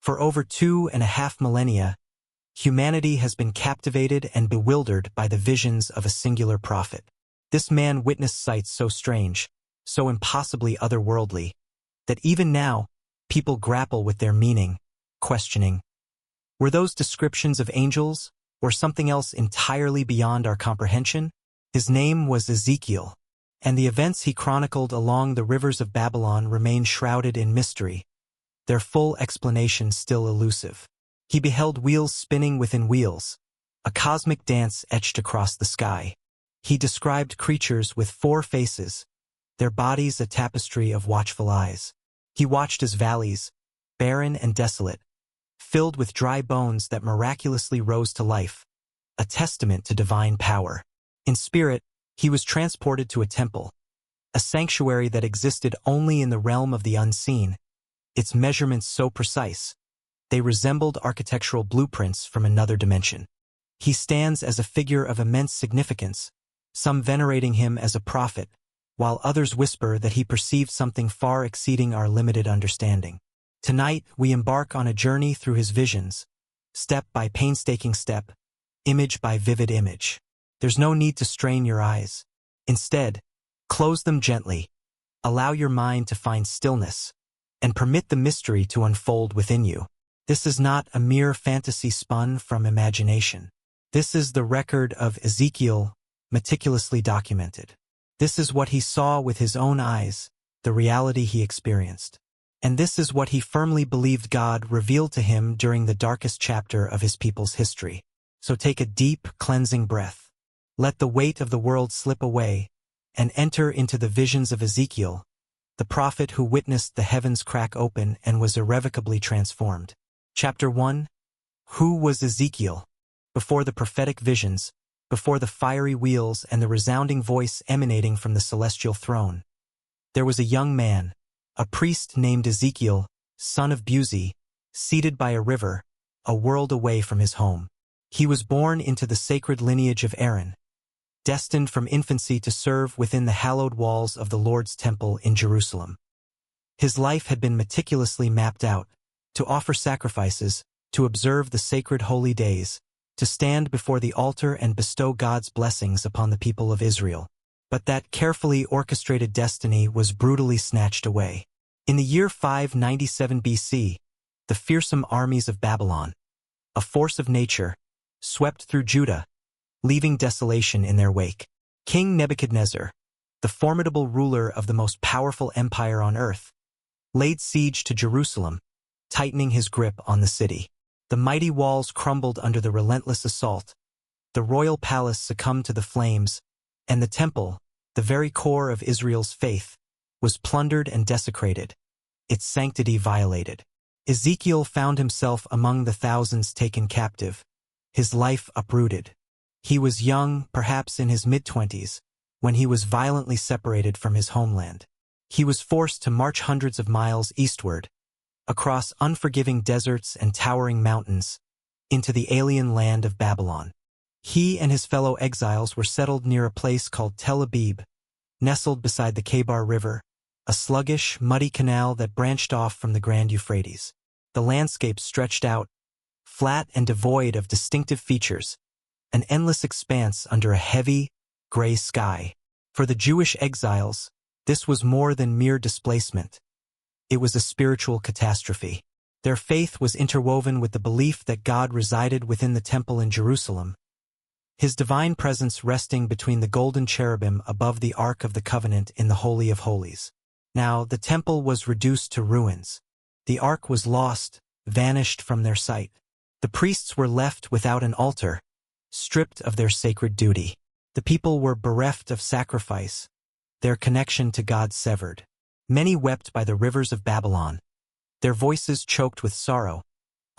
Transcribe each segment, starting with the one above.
For over 2.5 millennia, humanity has been captivated and bewildered by the visions of a singular prophet. This man witnessed sights so strange, so impossibly otherworldly, that even now, people grapple with their meaning, questioning, were those descriptions of angels, or something else entirely beyond our comprehension? His name was Ezekiel, and the events he chronicled along the rivers of Babylon remain shrouded in mystery, their full explanation still elusive. He beheld wheels spinning within wheels, a cosmic dance etched across the sky. He described creatures with 4 faces, their bodies a tapestry of watchful eyes. He watched as valleys, barren and desolate, filled with dry bones that miraculously rose to life, a testament to divine power. In spirit, he was transported to a temple, a sanctuary that existed only in the realm of the unseen, its measurements so precise, they resembled architectural blueprints from another dimension. He stands as a figure of immense significance, some venerating him as a prophet, while others whisper that he perceived something far exceeding our limited understanding. Tonight, we embark on a journey through his visions, step by painstaking step, image by vivid image. There's no need to strain your eyes. Instead, close them gently, allow your mind to find stillness, and permit the mystery to unfold within you. This is not a mere fantasy spun from imagination. This is the record of Ezekiel, meticulously documented. This is what he saw with his own eyes, the reality he experienced. And this is what he firmly believed God revealed to him during the darkest chapter of his people's history. So take a deep, cleansing breath. Let the weight of the world slip away, and enter into the visions of Ezekiel, the prophet who witnessed the heavens crack open and was irrevocably transformed. Chapter 1. Who was Ezekiel? Before the prophetic visions, before the fiery wheels and the resounding voice emanating from the celestial throne, there was a young man, a priest named Ezekiel, son of Buzi, seated by a river, a world away from his home. He was born into the sacred lineage of Aaron, destined from infancy to serve within the hallowed walls of the Lord's temple in Jerusalem. His life had been meticulously mapped out, to offer sacrifices, to observe the sacred holy days, to stand before the altar and bestow God's blessings upon the people of Israel. But that carefully orchestrated destiny was brutally snatched away. In the year 597 BC, the fearsome armies of Babylon, a force of nature, swept through Judah, leaving desolation in their wake. King Nebuchadnezzar, the formidable ruler of the most powerful empire on earth, laid siege to Jerusalem, tightening his grip on the city. The mighty walls crumbled under the relentless assault, the royal palace succumbed to the flames, and the temple, the very core of Israel's faith, was plundered and desecrated, its sanctity violated. Ezekiel found himself among the thousands taken captive, his life uprooted. He was young, perhaps in his mid-20s, when he was violently separated from his homeland. He was forced to march hundreds of miles eastward, across unforgiving deserts and towering mountains, into the alien land of Babylon. He and his fellow exiles were settled near a place called Tel Aviv, nestled beside the Kebar River, a sluggish, muddy canal that branched off from the Grand Euphrates. The landscape stretched out, flat and devoid of distinctive features, an endless expanse under a heavy, gray sky. For the Jewish exiles, this was more than mere displacement. It was a spiritual catastrophe. Their faith was interwoven with the belief that God resided within the temple in Jerusalem, his divine presence resting between the golden cherubim above the Ark of the Covenant in the Holy of Holies. Now the temple was reduced to ruins. The Ark was lost, vanished from their sight. The priests were left without an altar, stripped of their sacred duty. The people were bereft of sacrifice, their connection to God severed. Many wept by the rivers of Babylon, their voices choked with sorrow,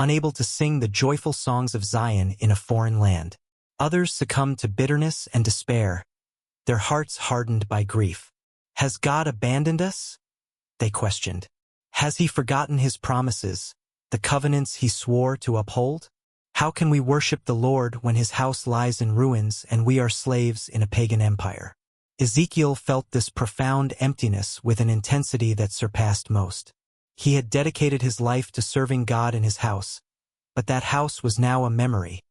unable to sing the joyful songs of Zion in a foreign land. Others succumbed to bitterness and despair, their hearts hardened by grief. Has God abandoned us? They questioned. Has he forgotten his promises, the covenants he swore to uphold? How can we worship the Lord when his house lies in ruins and we are slaves in a pagan empire? Ezekiel felt this profound emptiness with an intensity that surpassed most. He had dedicated his life to serving God in his house, but that house was now a memory,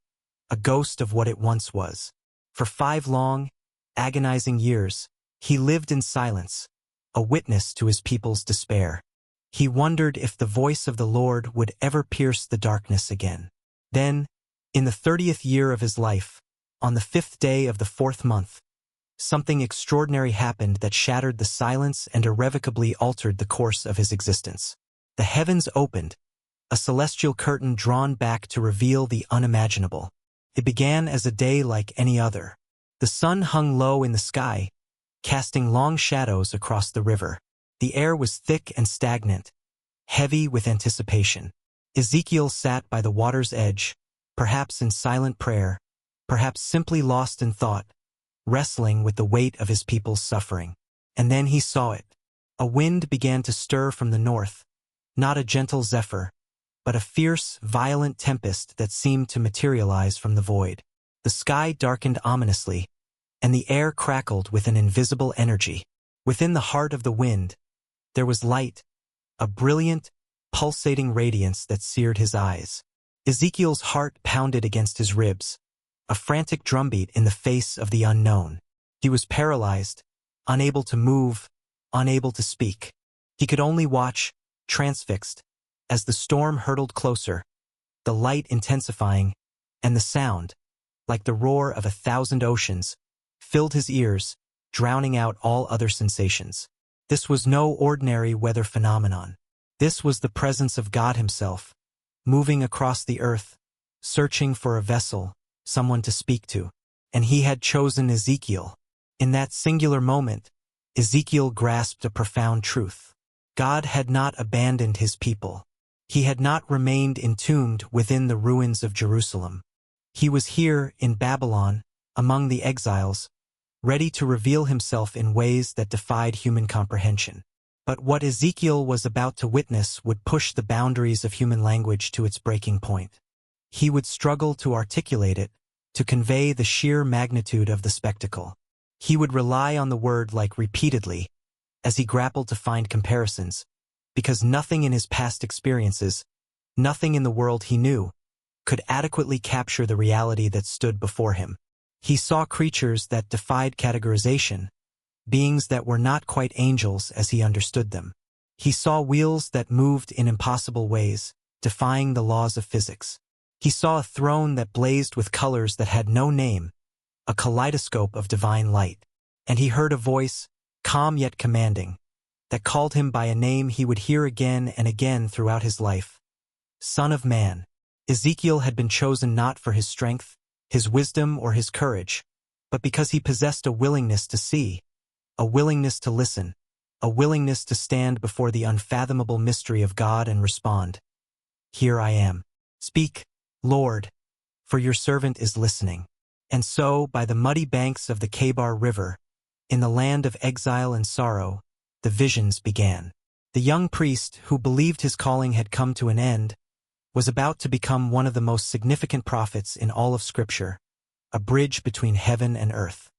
a ghost of what it once was. For 5 long, agonizing years, he lived in silence, a witness to his people's despair. He wondered if the voice of the Lord would ever pierce the darkness again. Then, in the 30th year of his life, on the 5th day of the 4th month, something extraordinary happened that shattered the silence and irrevocably altered the course of his existence. The heavens opened, a celestial curtain drawn back to reveal the unimaginable. It began as a day like any other. The sun hung low in the sky, casting long shadows across the river. The air was thick and stagnant, heavy with anticipation. Ezekiel sat by the water's edge, perhaps in silent prayer, perhaps simply lost in thought, wrestling with the weight of his people's suffering. And then he saw it. A wind began to stir from the north, not a gentle zephyr, but a fierce, violent tempest that seemed to materialize from the void. The sky darkened ominously, and the air crackled with an invisible energy. Within the heart of the wind, there was light, a brilliant, pulsating radiance that seared his eyes. Ezekiel's heart pounded against his ribs, a frantic drumbeat in the face of the unknown. He was paralyzed, unable to move, unable to speak. He could only watch, transfixed, as the storm hurtled closer, the light intensifying, and the sound, like the roar of 1,000 oceans, filled his ears, drowning out all other sensations. This was no ordinary weather phenomenon. This was the presence of God himself, moving across the earth, searching for a vessel, someone to speak to. And he had chosen Ezekiel. In that singular moment, Ezekiel grasped a profound truth. God had not abandoned his people. He had not remained entombed within the ruins of Jerusalem. He was here in Babylon, among the exiles, ready to reveal himself in ways that defied human comprehension. But what Ezekiel was about to witness would push the boundaries of human language to its breaking point. He would struggle to articulate it, to convey the sheer magnitude of the spectacle. He would rely on the word like repeatedly, as he grappled to find comparisons, because nothing in his past experiences, nothing in the world he knew, could adequately capture the reality that stood before him. He saw creatures that defied categorization, beings that were not quite angels as he understood them. He saw wheels that moved in impossible ways, defying the laws of physics. He saw a throne that blazed with colors that had no name, a kaleidoscope of divine light. And he heard a voice, calm yet commanding, that called him by a name he would hear again and again throughout his life. Son of Man. Ezekiel had been chosen not for his strength, his wisdom, or his courage, but because he possessed a willingness to see, a willingness to listen, a willingness to stand before the unfathomable mystery of God and respond, "Here I am. Speak, Lord, for your servant is listening." And so, by the muddy banks of the Kebar River, in the land of exile and sorrow, the visions began. The young priest, who believed his calling had come to an end, was about to become one of the most significant prophets in all of Scripture, a bridge between heaven and earth.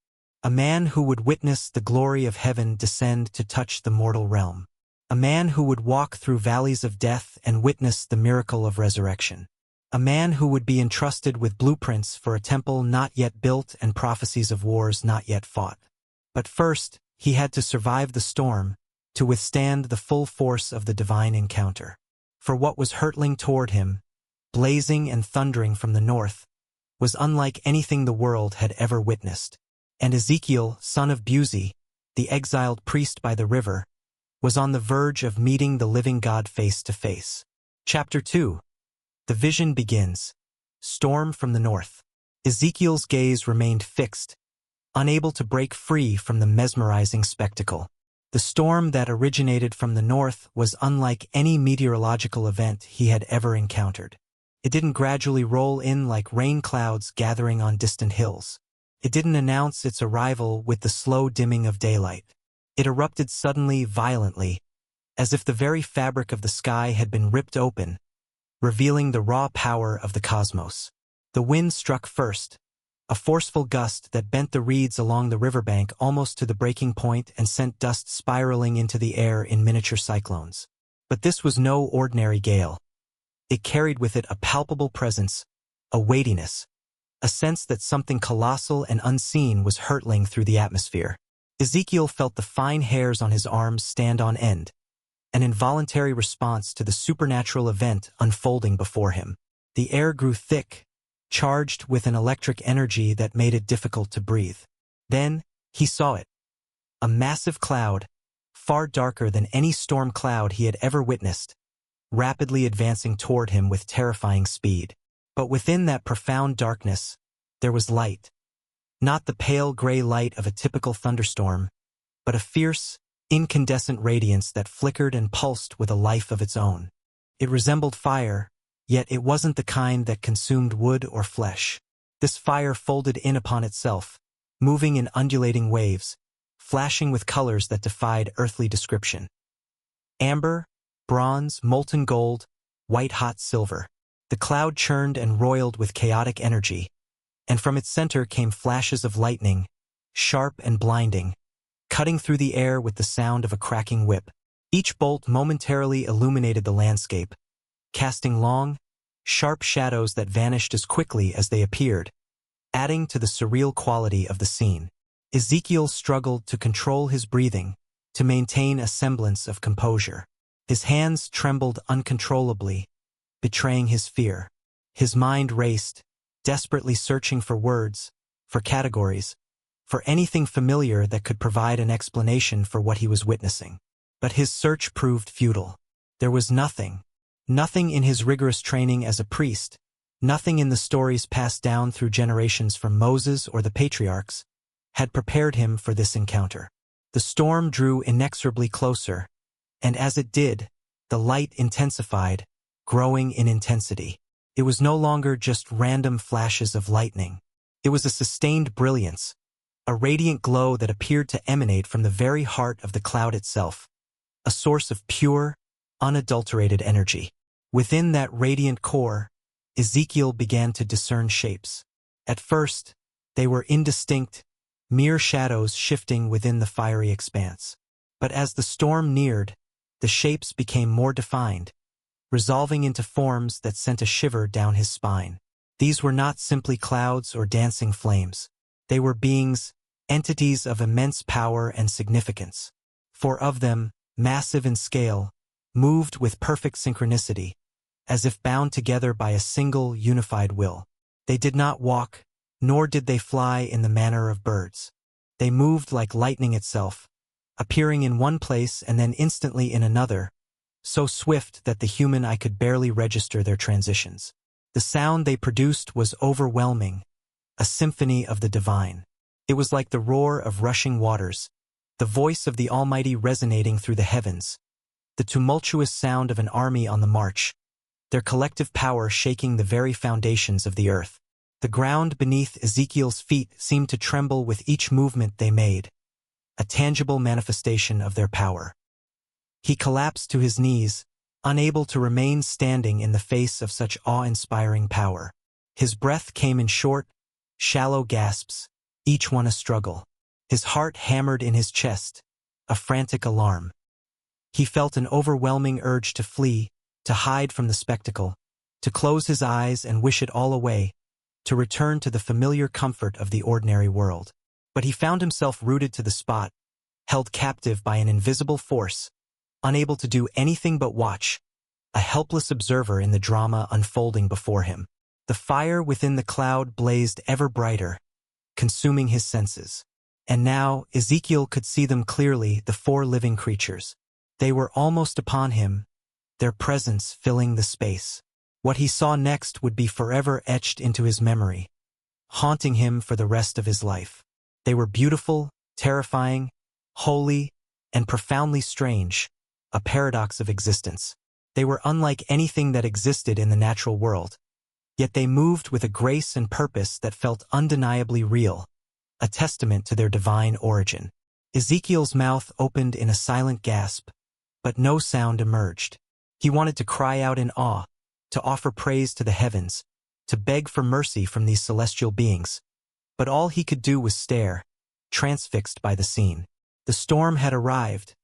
A man who would witness the glory of heaven descend to touch the mortal realm. A man who would walk through valleys of death and witness the miracle of resurrection. A man who would be entrusted with blueprints for a temple not yet built and prophecies of wars not yet fought. But first, he had to survive the storm, to withstand the full force of the divine encounter. For what was hurtling toward him, blazing and thundering from the north, was unlike anything the world had ever witnessed. And Ezekiel, son of Buzi, the exiled priest by the river, was on the verge of meeting the living God face to face. Chapter 2. The vision begins. Storm from the north. Ezekiel's gaze remained fixed, unable to break free from the mesmerizing spectacle. The storm that originated from the north was unlike any meteorological event he had ever encountered. It didn't gradually roll in like rain clouds gathering on distant hills. It didn't announce its arrival with the slow dimming of daylight. It erupted suddenly, violently, as if the very fabric of the sky had been ripped open, revealing the raw power of the cosmos. The wind struck first, a forceful gust that bent the reeds along the riverbank almost to the breaking point and sent dust spiraling into the air in miniature cyclones. But this was no ordinary gale. It carried with it a palpable presence, a weightiness, a sense that something colossal and unseen was hurtling through the atmosphere. Ezekiel felt the fine hairs on his arms stand on end, an involuntary response to the supernatural event unfolding before him. The air grew thick, charged with an electric energy that made it difficult to breathe. Then, he saw it. A massive cloud, far darker than any storm cloud he had ever witnessed, rapidly advancing toward him with terrifying speed. But within that profound darkness, there was light. Not the pale gray light of a typical thunderstorm, but a fierce, incandescent radiance that flickered and pulsed with a life of its own. It resembled fire, yet it wasn't the kind that consumed wood or flesh. This fire folded in upon itself, moving in undulating waves, flashing with colors that defied earthly description. Amber, bronze, molten gold, white-hot silver. The cloud churned and roiled with chaotic energy, and from its center came flashes of lightning, sharp and blinding, cutting through the air with the sound of a cracking whip. Each bolt momentarily illuminated the landscape, casting long, sharp shadows that vanished as quickly as they appeared, adding to the surreal quality of the scene. Ezekiel struggled to control his breathing, to maintain a semblance of composure. His hands trembled uncontrollably, betraying his fear. His mind raced, desperately searching for words, for categories, for anything familiar that could provide an explanation for what he was witnessing. But his search proved futile. There was nothing in his rigorous training as a priest, nothing in the stories passed down through generations from Moses or the patriarchs, had prepared him for this encounter. The storm drew inexorably closer, and as it did, the light intensified, growing in intensity. It was no longer just random flashes of lightning. It was a sustained brilliance, a radiant glow that appeared to emanate from the very heart of the cloud itself, a source of pure, unadulterated energy. Within that radiant core, Ezekiel began to discern shapes. At first, they were indistinct, mere shadows shifting within the fiery expanse. But as the storm neared, the shapes became more defined, resolving into forms that sent a shiver down his spine. These were not simply clouds or dancing flames. They were beings, entities of immense power and significance. Four of them, massive in scale, moved with perfect synchronicity, as if bound together by a single unified will. They did not walk, nor did they fly in the manner of birds. They moved like lightning itself, appearing in one place and then instantly in another, so swift that the human eye could barely register their transitions. The sound they produced was overwhelming, a symphony of the divine. It was like the roar of rushing waters, the voice of the Almighty resonating through the heavens, the tumultuous sound of an army on the march, their collective power shaking the very foundations of the earth. The ground beneath Ezekiel's feet seemed to tremble with each movement they made, a tangible manifestation of their power. He collapsed to his knees, unable to remain standing in the face of such awe-inspiring power. His breath came in short, shallow gasps, each one a struggle. His heart hammered in his chest, a frantic alarm. He felt an overwhelming urge to flee, to hide from the spectacle, to close his eyes and wish it all away, to return to the familiar comfort of the ordinary world. But he found himself rooted to the spot, held captive by an invisible force, unable to do anything but watch, a helpless observer in the drama unfolding before him. The fire within the cloud blazed ever brighter, consuming his senses. And now Ezekiel could see them clearly, the four living creatures. They were almost upon him, their presence filling the space. What he saw next would be forever etched into his memory, haunting him for the rest of his life. They were beautiful, terrifying, holy, and profoundly strange, a paradox of existence. They were unlike anything that existed in the natural world, yet they moved with a grace and purpose that felt undeniably real, a testament to their divine origin. Ezekiel's mouth opened in a silent gasp, but no sound emerged. He wanted to cry out in awe, to offer praise to the heavens, to beg for mercy from these celestial beings. But all he could do was stare, transfixed by the scene. The storm had arrived,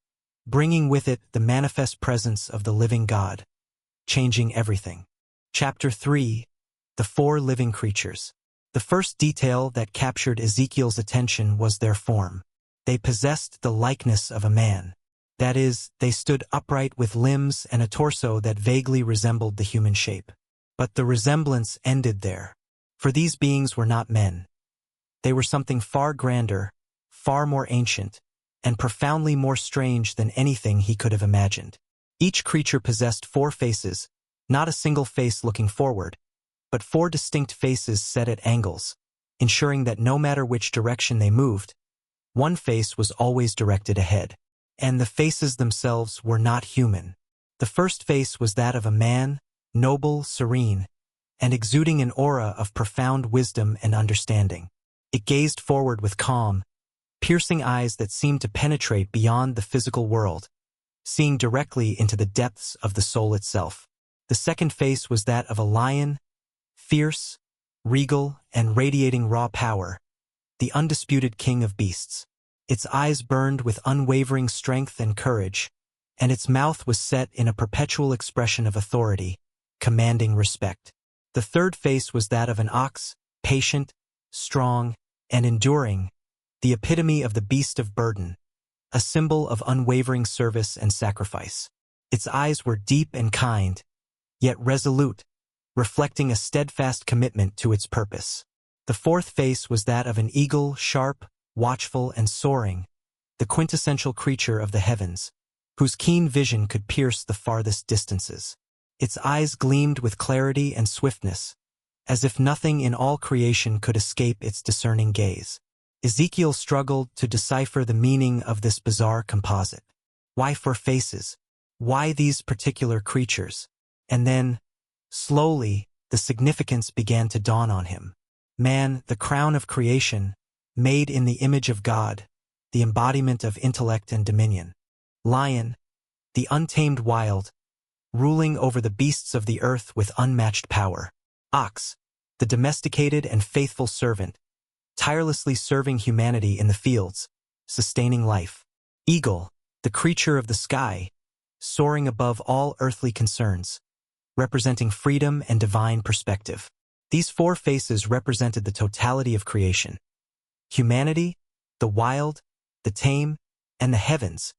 bringing with it the manifest presence of the living God, changing everything. Chapter 3. The Four Living Creatures. The first detail that captured Ezekiel's attention was their form. They possessed the likeness of a man. That is, they stood upright with limbs and a torso that vaguely resembled the human shape. But the resemblance ended there. For these beings were not men. They were something far grander, far more ancient, and profoundly more strange than anything he could have imagined. Each creature possessed four faces, not a single face looking forward, but four distinct faces set at angles, ensuring that no matter which direction they moved, one face was always directed ahead. And the faces themselves were not human. The first face was that of a man, noble, serene, and exuding an aura of profound wisdom and understanding. It gazed forward with calm, piercing eyes that seemed to penetrate beyond the physical world, seeing directly into the depths of the soul itself. The second face was that of a lion, fierce, regal, and radiating raw power, the undisputed king of beasts. Its eyes burned with unwavering strength and courage, and its mouth was set in a perpetual expression of authority, commanding respect. The third face was that of an ox, patient, strong, and enduring, the epitome of the beast of burden, a symbol of unwavering service and sacrifice. Its eyes were deep and kind, yet resolute, reflecting a steadfast commitment to its purpose. The fourth face was that of an eagle, sharp, watchful, and soaring, the quintessential creature of the heavens, whose keen vision could pierce the farthest distances. Its eyes gleamed with clarity and swiftness, as if nothing in all creation could escape its discerning gaze. Ezekiel struggled to decipher the meaning of this bizarre composite. Why four faces? Why these particular creatures? And then, slowly, the significance began to dawn on him. Man, the crown of creation, made in the image of God, the embodiment of intellect and dominion. Lion, the untamed wild, ruling over the beasts of the earth with unmatched power. Ox, the domesticated and faithful servant, tirelessly serving humanity in the fields, sustaining life. Eagle, the creature of the sky, soaring above all earthly concerns, representing freedom and divine perspective. These four faces represented the totality of creation. Humanity, the wild, the tame, and the heavens,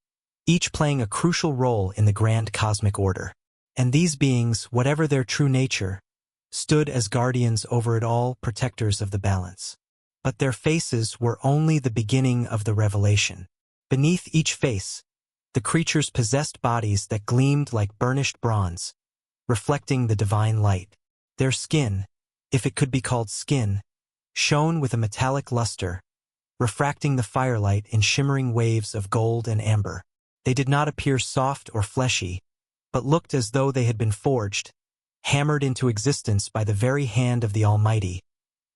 each playing a crucial role in the grand cosmic order. And these beings, whatever their true nature, stood as guardians over it all, protectors of the balance. But their faces were only the beginning of the revelation. Beneath each face, the creatures possessed bodies that gleamed like burnished bronze, reflecting the divine light. Their skin, if it could be called skin, shone with a metallic luster, refracting the firelight in shimmering waves of gold and amber. They did not appear soft or fleshy, but looked as though they had been forged, hammered into existence by the very hand of the Almighty,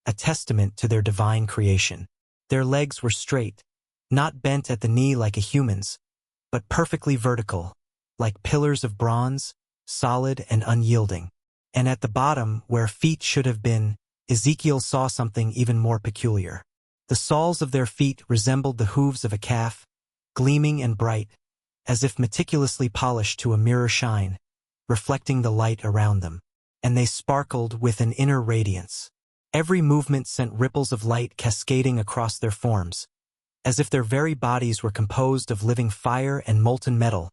a testament to their divine creation. Their legs were straight, not bent at the knee like a human's, but perfectly vertical, like pillars of bronze, solid and unyielding. And at the bottom, where feet should have been, Ezekiel saw something even more peculiar. The soles of their feet resembled the hooves of a calf, gleaming and bright, as if meticulously polished to a mirror shine, reflecting the light around them. And they sparkled with an inner radiance. Every movement sent ripples of light cascading across their forms, as if their very bodies were composed of living fire and molten metal,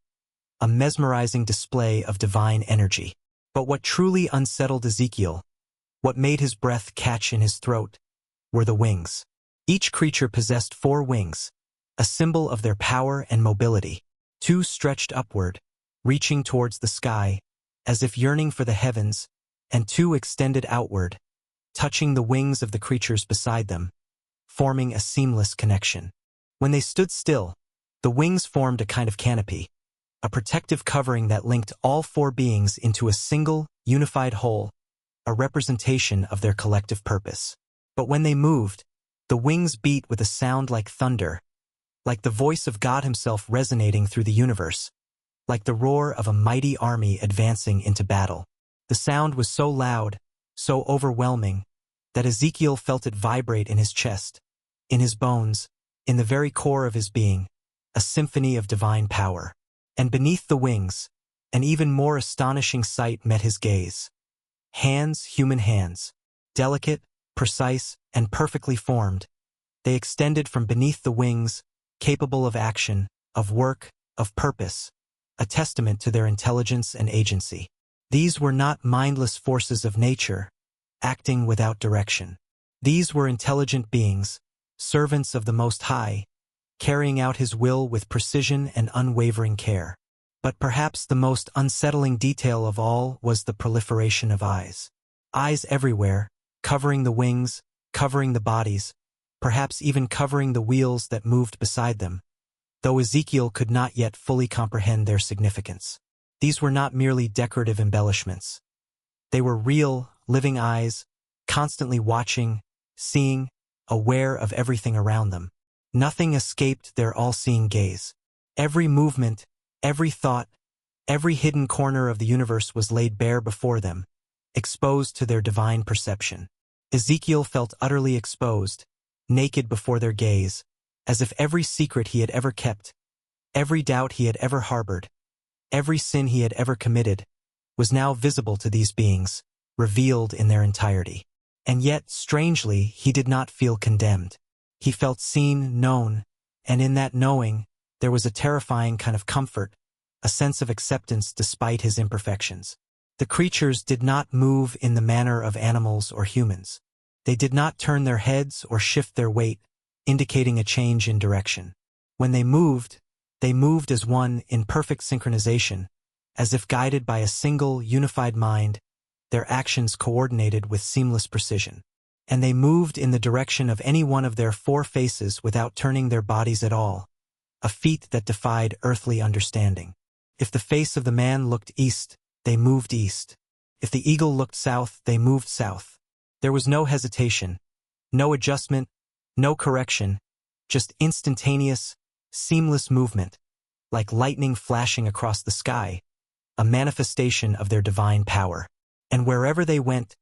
a mesmerizing display of divine energy. But what truly unsettled Ezekiel, what made his breath catch in his throat, were the wings. Each creature possessed 4 wings, a symbol of their power and mobility. 2 stretched upward, reaching towards the sky, as if yearning for the heavens, and 2 extended outward, touching the wings of the creatures beside them, forming a seamless connection. When they stood still, the wings formed a kind of canopy, a protective covering that linked all 4 beings into a single, unified whole, a representation of their collective purpose. But when they moved, the wings beat with a sound like thunder, like the voice of God himself resonating through the universe, like the roar of a mighty army advancing into battle. The sound was so loud, so overwhelming, that Ezekiel felt it vibrate in his chest, in his bones, in the very core of his being, a symphony of divine power. And beneath the wings, an even more astonishing sight met his gaze. Hands, human hands, delicate, precise, and perfectly formed. They extended from beneath the wings, capable of action, of work, of purpose, a testament to their intelligence and agency. These were not mindless forces of nature, acting without direction. These were intelligent beings, servants of the Most High, carrying out His will with precision and unwavering care. But perhaps the most unsettling detail of all was the proliferation of eyes. Eyes everywhere, covering the wings, covering the bodies, perhaps even covering the wheels that moved beside them, though Ezekiel could not yet fully comprehend their significance. These were not merely decorative embellishments. They were real, living eyes, constantly watching, seeing, aware of everything around them. Nothing escaped their all-seeing gaze. Every movement, every thought, every hidden corner of the universe was laid bare before them, exposed to their divine perception. Ezekiel felt utterly exposed, naked before their gaze, as if every secret he had ever kept, every doubt he had ever harbored, every sin he had ever committed, was now visible to these beings, revealed in their entirety. And yet, strangely, he did not feel condemned. He felt seen, known, and in that knowing, there was a terrifying kind of comfort, a sense of acceptance despite his imperfections. The creatures did not move in the manner of animals or humans. They did not turn their heads or shift their weight, indicating a change in direction. When they moved as one in perfect synchronization, as if guided by a single, unified mind, their actions coordinated with seamless precision. And they moved in the direction of any one of their four faces without turning their bodies at all, a feat that defied earthly understanding. If the face of the man looked east, they moved east. If the eagle looked south, they moved south. There was no hesitation, no adjustment, no correction, just instantaneous, seamless movement, like lightning flashing across the sky, a manifestation of their divine power. And wherever they went,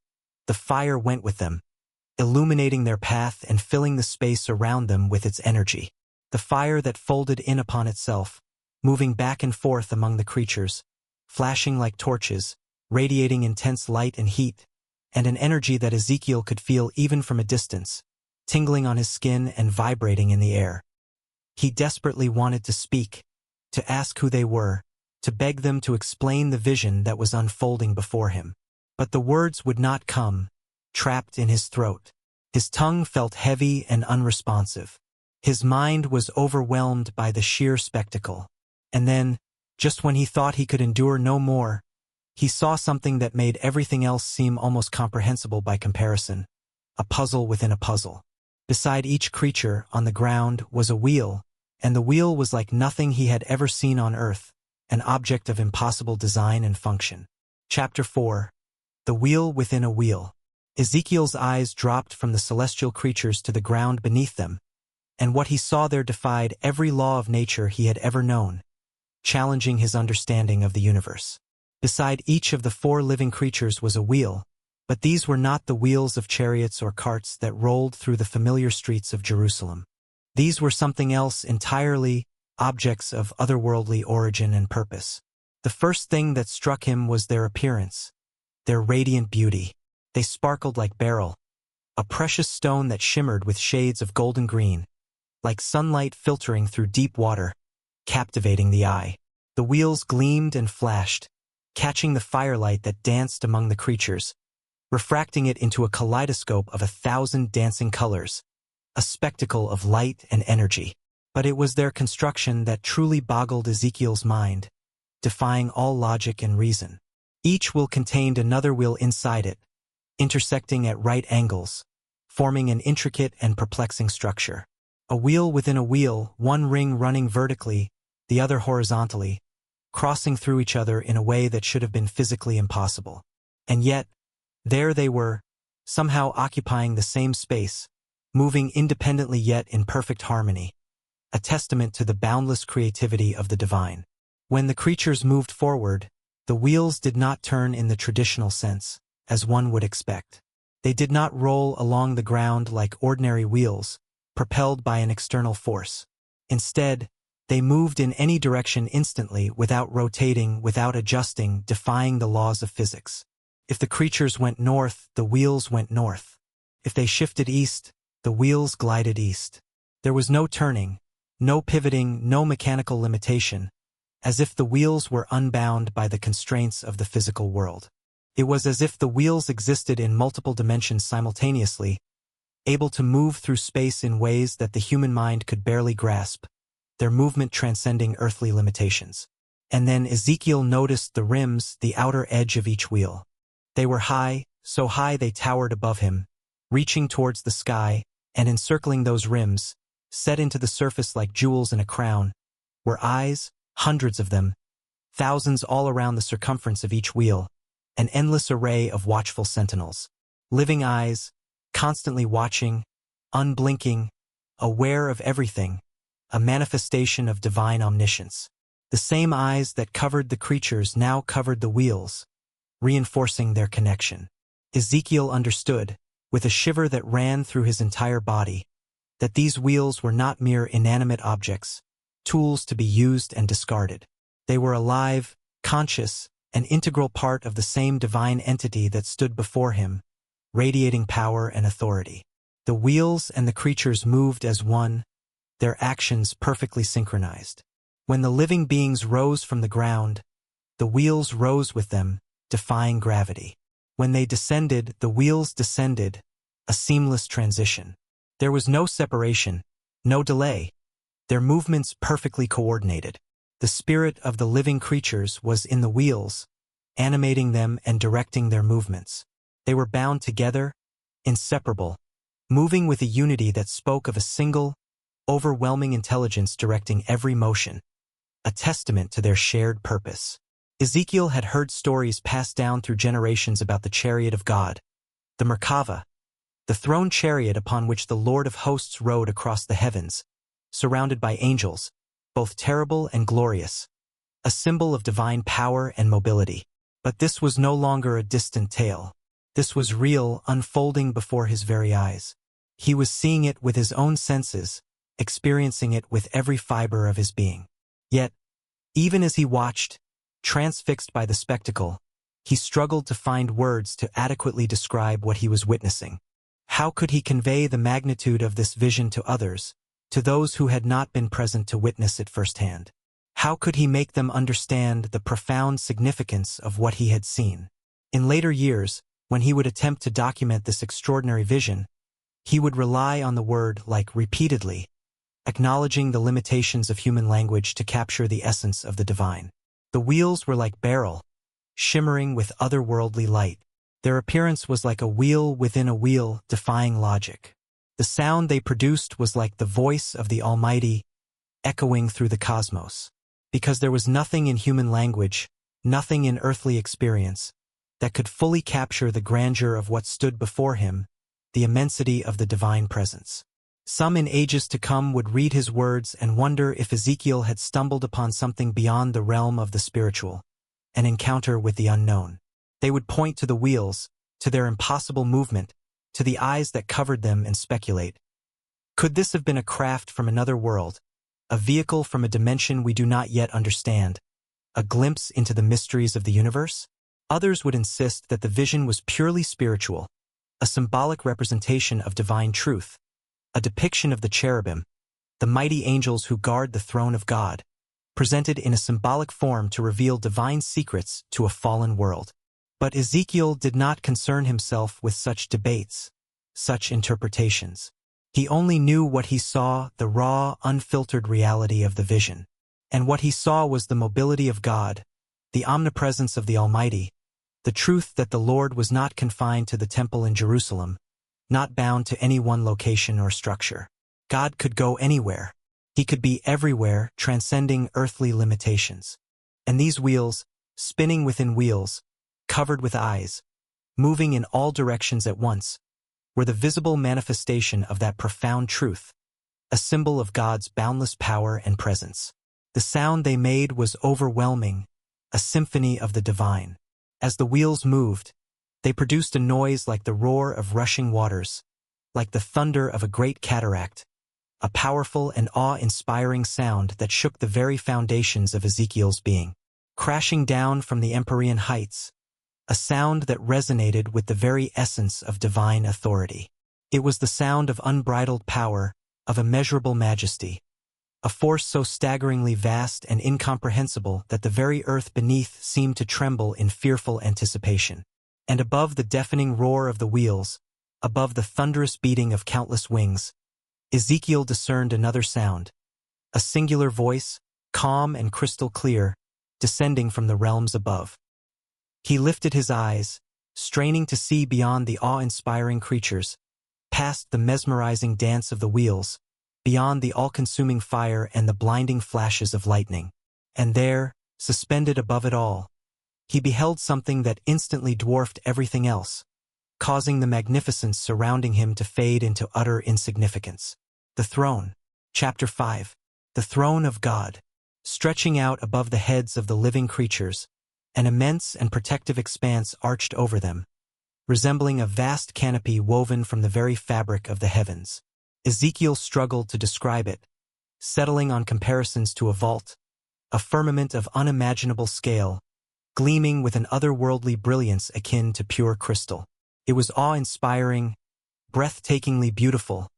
the fire went with them, illuminating their path and filling the space around them with its energy. The fire that folded in upon itself, moving back and forth among the creatures, flashing like torches, radiating intense light and heat, and an energy that Ezekiel could feel even from a distance, tingling on his skin and vibrating in the air. He desperately wanted to speak, to ask who they were, to beg them to explain the vision that was unfolding before him. But the words would not come, trapped in his throat. His tongue felt heavy and unresponsive. His mind was overwhelmed by the sheer spectacle. And then, just when he thought he could endure no more, he saw something that made everything else seem almost comprehensible by comparison, a puzzle within a puzzle. Beside each creature, on the ground, was a wheel, and the wheel was like nothing he had ever seen on earth, an object of impossible design and function. Chapter 4. The Wheel Within a Wheel. Ezekiel's eyes dropped from the celestial creatures to the ground beneath them, and what he saw there defied every law of nature he had ever known, challenging his understanding of the universe. Beside each of the four living creatures was a wheel, but these were not the wheels of chariots or carts that rolled through the familiar streets of Jerusalem. These were something else entirely, objects of otherworldly origin and purpose. The first thing that struck him was their appearance, their radiant beauty. They sparkled like beryl, a precious stone that shimmered with shades of golden green, like sunlight filtering through deep water, captivating the eye. The wheels gleamed and flashed, catching the firelight that danced among the creatures, refracting it into a kaleidoscope of 1,000 dancing colors, a spectacle of light and energy. But it was their construction that truly boggled Ezekiel's mind, defying all logic and reason. Each wheel contained another wheel inside it, intersecting at right angles, forming an intricate and perplexing structure. A wheel within a wheel, one ring running vertically, the other horizontally, crossing through each other in a way that should have been physically impossible. And yet, there they were, somehow occupying the same space, moving independently yet in perfect harmony, a testament to the boundless creativity of the divine. When the creatures moved forward, the wheels did not turn in the traditional sense, as one would expect. They did not roll along the ground like ordinary wheels, propelled by an external force. Instead, They moved in any direction instantly, without rotating, without adjusting, defying the laws of physics. If the creatures went north, the wheels went north. If they shifted east, the wheels glided east. There was no turning, no pivoting, no mechanical limitation, as if the wheels were unbound by the constraints of the physical world. It was as if the wheels existed in multiple dimensions simultaneously, able to move through space in ways that the human mind could barely grasp, their movement transcending earthly limitations. And then Ezekiel noticed the rims, the outer edge of each wheel. They were high, so high they towered above him, reaching towards the sky, and encircling those rims, set into the surface like jewels in a crown, were eyes, hundreds of them, thousands all around the circumference of each wheel, an endless array of watchful sentinels. Living eyes, constantly watching, unblinking, aware of everything, a manifestation of divine omniscience. The same eyes that covered the creatures now covered the wheels, reinforcing their connection. Ezekiel understood, with a shiver that ran through his entire body, that these wheels were not mere inanimate objects, tools to be used and discarded. They were alive, conscious, an integral part of the same divine entity that stood before him, radiating power and authority. The wheels and the creatures moved as one, their actions perfectly synchronized. When the living beings rose from the ground, the wheels rose with them, defying gravity. When they descended, the wheels descended, a seamless transition. There was no separation, no delay. Their movements perfectly coordinated. The spirit of the living creatures was in the wheels, animating them and directing their movements. They were bound together, inseparable, moving with a unity that spoke of a single, overwhelming intelligence directing every motion, a testament to their shared purpose. Ezekiel had heard stories passed down through generations about the chariot of God, the Merkava, the throne chariot upon which the Lord of hosts rode across the heavens, surrounded by angels, both terrible and glorious, a symbol of divine power and mobility. But this was no longer a distant tale. This was real, unfolding before his very eyes. He was seeing it with his own senses, experiencing it with every fiber of his being. Yet, even as he watched, transfixed by the spectacle, he struggled to find words to adequately describe what he was witnessing. How could he convey the magnitude of this vision to others, to those who had not been present to witness it firsthand? How could he make them understand the profound significance of what he had seen? In later years, when he would attempt to document this extraordinary vision, he would rely on the word like repeatedly, acknowledging the limitations of human language to capture the essence of the divine. The wheels were like beryl, shimmering with otherworldly light. Their appearance was like a wheel within a wheel, defying logic. The sound they produced was like the voice of the Almighty, echoing through the cosmos. Because there was nothing in human language, nothing in earthly experience, that could fully capture the grandeur of what stood before him, the immensity of the divine presence. Some in ages to come would read his words and wonder if Ezekiel had stumbled upon something beyond the realm of the spiritual, an encounter with the unknown. They would point to the wheels, to their impossible movement, to the eyes that covered them and speculate. Could this have been a craft from another world, a vehicle from a dimension we do not yet understand, a glimpse into the mysteries of the universe? Others would insist that the vision was purely spiritual, a symbolic representation of divine truth, a depiction of the cherubim, the mighty angels who guard the throne of God, presented in a symbolic form to reveal divine secrets to a fallen world. But Ezekiel did not concern himself with such debates, such interpretations. He only knew what he saw, the raw, unfiltered reality of the vision. And what he saw was the mobility of God, the omnipresence of the Almighty, the truth that the Lord was not confined to the temple in Jerusalem, not bound to any one location or structure. God could go anywhere. He could be everywhere, transcending earthly limitations. And these wheels, spinning within wheels, covered with eyes, moving in all directions at once, were the visible manifestation of that profound truth, a symbol of God's boundless power and presence. The sound they made was overwhelming, a symphony of the divine. As the wheels moved, they produced a noise like the roar of rushing waters, like the thunder of a great cataract, a powerful and awe-inspiring sound that shook the very foundations of Ezekiel's being. Crashing down from the empyrean heights, a sound that resonated with the very essence of divine authority. It was the sound of unbridled power, of immeasurable majesty, a force so staggeringly vast and incomprehensible that the very earth beneath seemed to tremble in fearful anticipation. And above the deafening roar of the wheels, above the thunderous beating of countless wings, Ezekiel discerned another sound, a singular voice, calm and crystal clear, descending from the realms above. He lifted his eyes, straining to see beyond the awe-inspiring creatures, past the mesmerizing dance of the wheels, beyond the all-consuming fire and the blinding flashes of lightning. And there, suspended above it all, he beheld something that instantly dwarfed everything else, causing the magnificence surrounding him to fade into utter insignificance. The throne. Chapter 5. The throne of God. Stretching out above the heads of the living creatures, an immense and protective expanse arched over them, resembling a vast canopy woven from the very fabric of the heavens. Ezekiel struggled to describe it, settling on comparisons to a vault, a firmament of unimaginable scale, gleaming with an otherworldly brilliance akin to pure crystal. It was awe-inspiring, breathtakingly beautiful,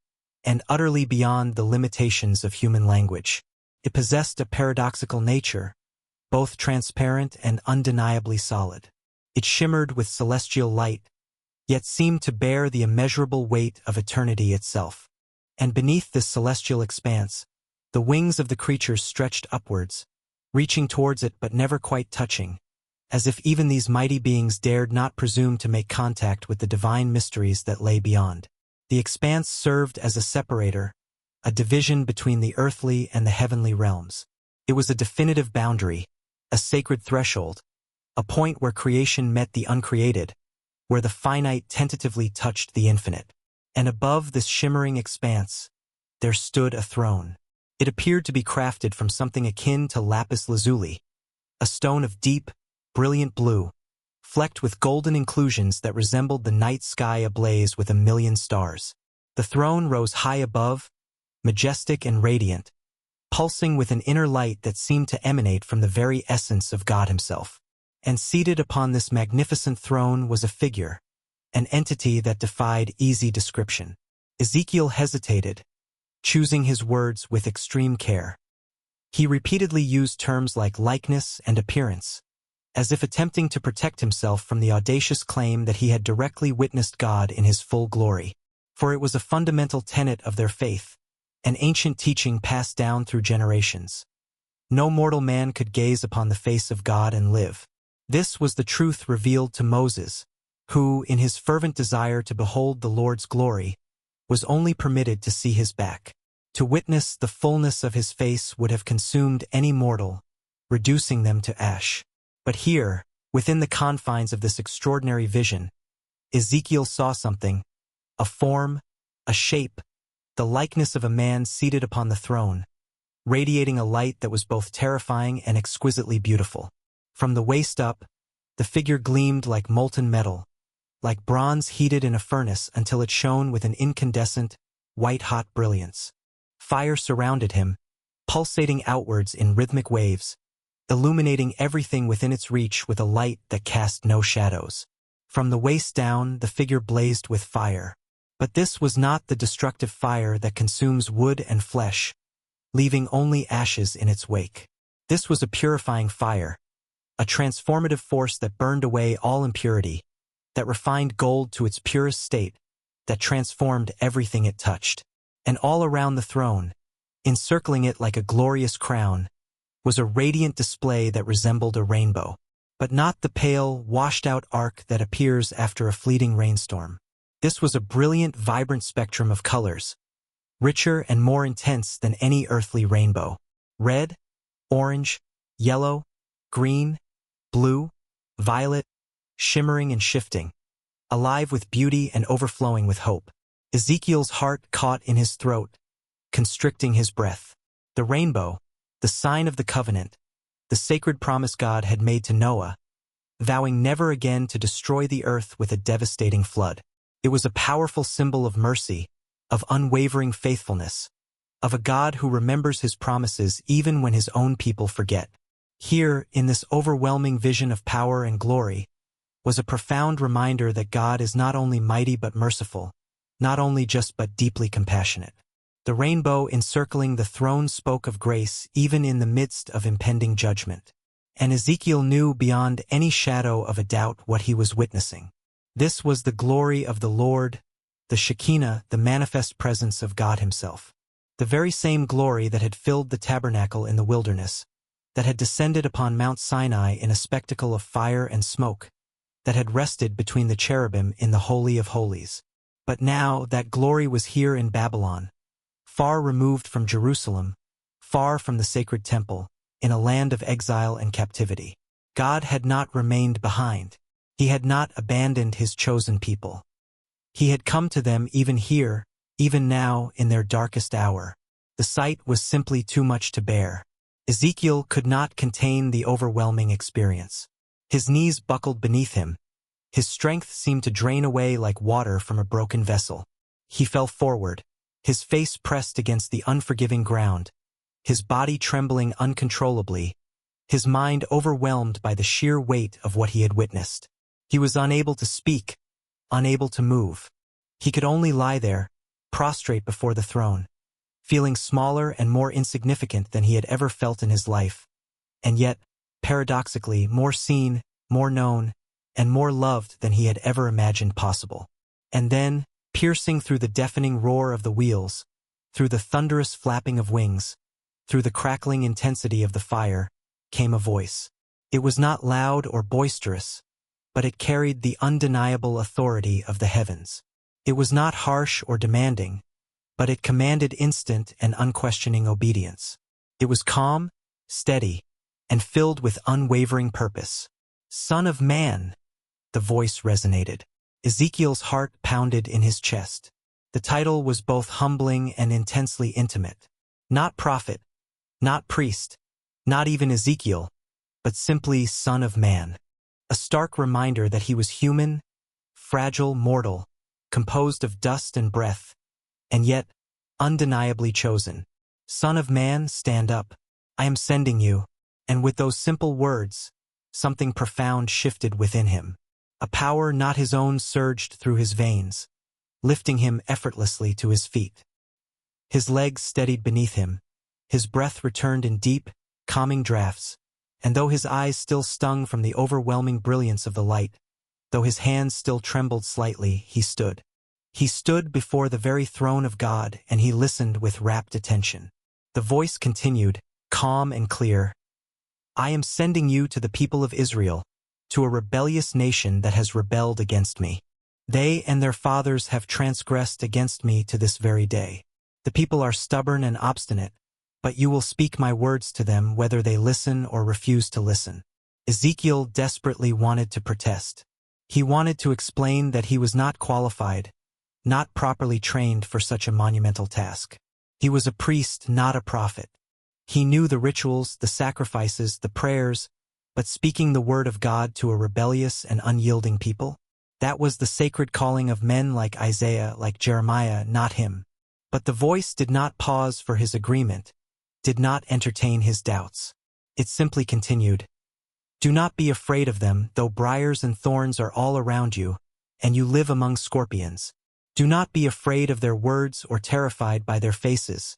and utterly beyond the limitations of human language. It possessed a paradoxical nature, both transparent and undeniably solid. It shimmered with celestial light, yet seemed to bear the immeasurable weight of eternity itself. And beneath this celestial expanse, the wings of the creatures stretched upwards, reaching towards it but never quite touching, as if even these mighty beings dared not presume to make contact with the divine mysteries that lay beyond. The expanse served as a separator, a division between the earthly and the heavenly realms. It was a definitive boundary, a sacred threshold, a point where creation met the uncreated, where the finite tentatively touched the infinite. And above this shimmering expanse, there stood a throne. It appeared to be crafted from something akin to lapis lazuli, a stone of deep, brilliant blue, flecked with golden inclusions that resembled the night sky ablaze with a million stars. The throne rose high above, majestic and radiant, pulsing with an inner light that seemed to emanate from the very essence of God himself. And seated upon this magnificent throne was a figure, an entity that defied easy description. Ezekiel hesitated, choosing his words with extreme care. He repeatedly used terms like likeness and appearance, as if attempting to protect himself from the audacious claim that he had directly witnessed God in his full glory. For it was a fundamental tenet of their faith, an ancient teaching passed down through generations. No mortal man could gaze upon the face of God and live. This was the truth revealed to Moses, who, in his fervent desire to behold the Lord's glory, was only permitted to see his back. To witness the fullness of his face would have consumed any mortal, reducing them to ash. But here, within the confines of this extraordinary vision, Ezekiel saw something, a form, a shape, the likeness of a man seated upon the throne, radiating a light that was both terrifying and exquisitely beautiful. From the waist up, the figure gleamed like molten metal, like bronze heated in a furnace until it shone with an incandescent, white-hot brilliance. Fire surrounded him, pulsating outwards in rhythmic waves, illuminating everything within its reach with a light that cast no shadows. From the waist down, the figure blazed with fire. But this was not the destructive fire that consumes wood and flesh, leaving only ashes in its wake. This was a purifying fire, a transformative force that burned away all impurity, that refined gold to its purest state, that transformed everything it touched. And all around the throne, encircling it like a glorious crown, was a radiant display that resembled a rainbow, but not the pale, washed-out arc that appears after a fleeting rainstorm. This was a brilliant, vibrant spectrum of colors, richer and more intense than any earthly rainbow. Red, orange, yellow, green, blue, violet, shimmering and shifting, alive with beauty and overflowing with hope. Ezekiel's heart caught in his throat, constricting his breath. The rainbow, the sign of the covenant, the sacred promise God had made to Noah, vowing never again to destroy the earth with a devastating flood. It was a powerful symbol of mercy, of unwavering faithfulness, of a God who remembers his promises even when his own people forget. Here, in this overwhelming vision of power and glory, was a profound reminder that God is not only mighty but merciful, not only just but deeply compassionate. The rainbow encircling the throne spoke of grace even in the midst of impending judgment. And Ezekiel knew beyond any shadow of a doubt what he was witnessing. This was the glory of the Lord, the Shekinah, the manifest presence of God himself. The very same glory that had filled the tabernacle in the wilderness, that had descended upon Mount Sinai in a spectacle of fire and smoke, that had rested between the cherubim in the Holy of Holies. But now that glory was here in Babylon, far removed from Jerusalem, far from the sacred temple, in a land of exile and captivity. God had not remained behind. He had not abandoned his chosen people. He had come to them even here, even now, in their darkest hour. The sight was simply too much to bear. Ezekiel could not contain the overwhelming experience. His knees buckled beneath him. His strength seemed to drain away like water from a broken vessel. He fell forward, his face pressed against the unforgiving ground, his body trembling uncontrollably, his mind overwhelmed by the sheer weight of what he had witnessed. He was unable to speak, unable to move. He could only lie there, prostrate before the throne, feeling smaller and more insignificant than he had ever felt in his life, and yet, paradoxically, more seen, more known, and more loved than he had ever imagined possible. And then, piercing through the deafening roar of the wheels, through the thunderous flapping of wings, through the crackling intensity of the fire, came a voice. It was not loud or boisterous, but it carried the undeniable authority of the heavens. It was not harsh or demanding, but it commanded instant and unquestioning obedience. It was calm, steady, and filled with unwavering purpose. "Son of man," the voice resonated. Ezekiel's heart pounded in his chest. The title was both humbling and intensely intimate. Not prophet, not priest, not even Ezekiel, but simply Son of Man. A stark reminder that he was human, fragile, mortal, composed of dust and breath, and yet undeniably chosen. "Son of Man, stand up. I am sending you." And with those simple words, something profound shifted within him. A power not his own surged through his veins, lifting him effortlessly to his feet. His legs steadied beneath him, his breath returned in deep, calming drafts, and though his eyes still stung from the overwhelming brilliance of the light, though his hands still trembled slightly, he stood. He stood before the very throne of God, and he listened with rapt attention. The voice continued, calm and clear. "I am sending you to the people of Israel, to a rebellious nation that has rebelled against me. They and their fathers have transgressed against me to this very day. The people are stubborn and obstinate, but you will speak my words to them whether they listen or refuse to listen." Ezekiel desperately wanted to protest. He wanted to explain that he was not qualified, not properly trained for such a monumental task. He was a priest, not a prophet. He knew the rituals, the sacrifices, the prayers, but speaking the word of God to a rebellious and unyielding people? That was the sacred calling of men like Isaiah, like Jeremiah, not him. But the voice did not pause for his agreement, did not entertain his doubts. It simply continued, "Do not be afraid of them, though briars and thorns are all around you, and you live among scorpions. Do not be afraid of their words or terrified by their faces,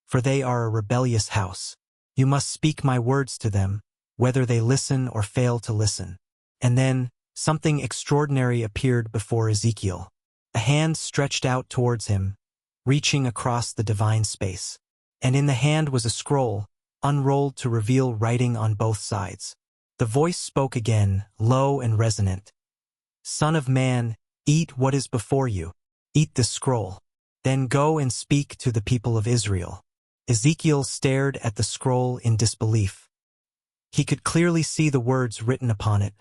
for they are a rebellious house. You must speak my words to them, whether they listen or fail to listen." And then, something extraordinary appeared before Ezekiel. A hand stretched out towards him, reaching across the divine space. And in the hand was a scroll, unrolled to reveal writing on both sides. The voice spoke again, low and resonant. "Son of man, eat what is before you. Eat this scroll. Then go and speak to the people of Israel." Ezekiel stared at the scroll in disbelief. He could clearly see the words written upon it,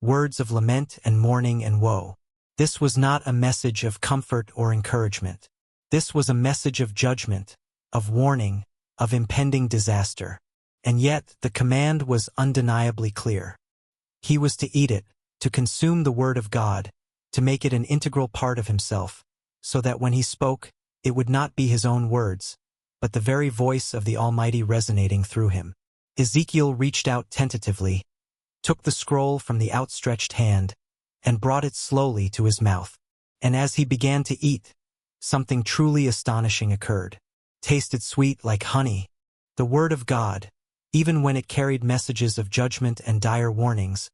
words of lament and mourning and woe. This was not a message of comfort or encouragement. This was a message of judgment, of warning, of impending disaster. And yet the command was undeniably clear. He was to eat it, to consume the word of God, to make it an integral part of himself, so that when he spoke, it would not be his own words, but the very voice of the Almighty resonating through him. Ezekiel reached out tentatively, took the scroll from the outstretched hand, and brought it slowly to his mouth. And as he began to eat, something truly astonishing occurred. Tasted sweet like honey. The word of God, even when it carried messages of judgment and dire warnings,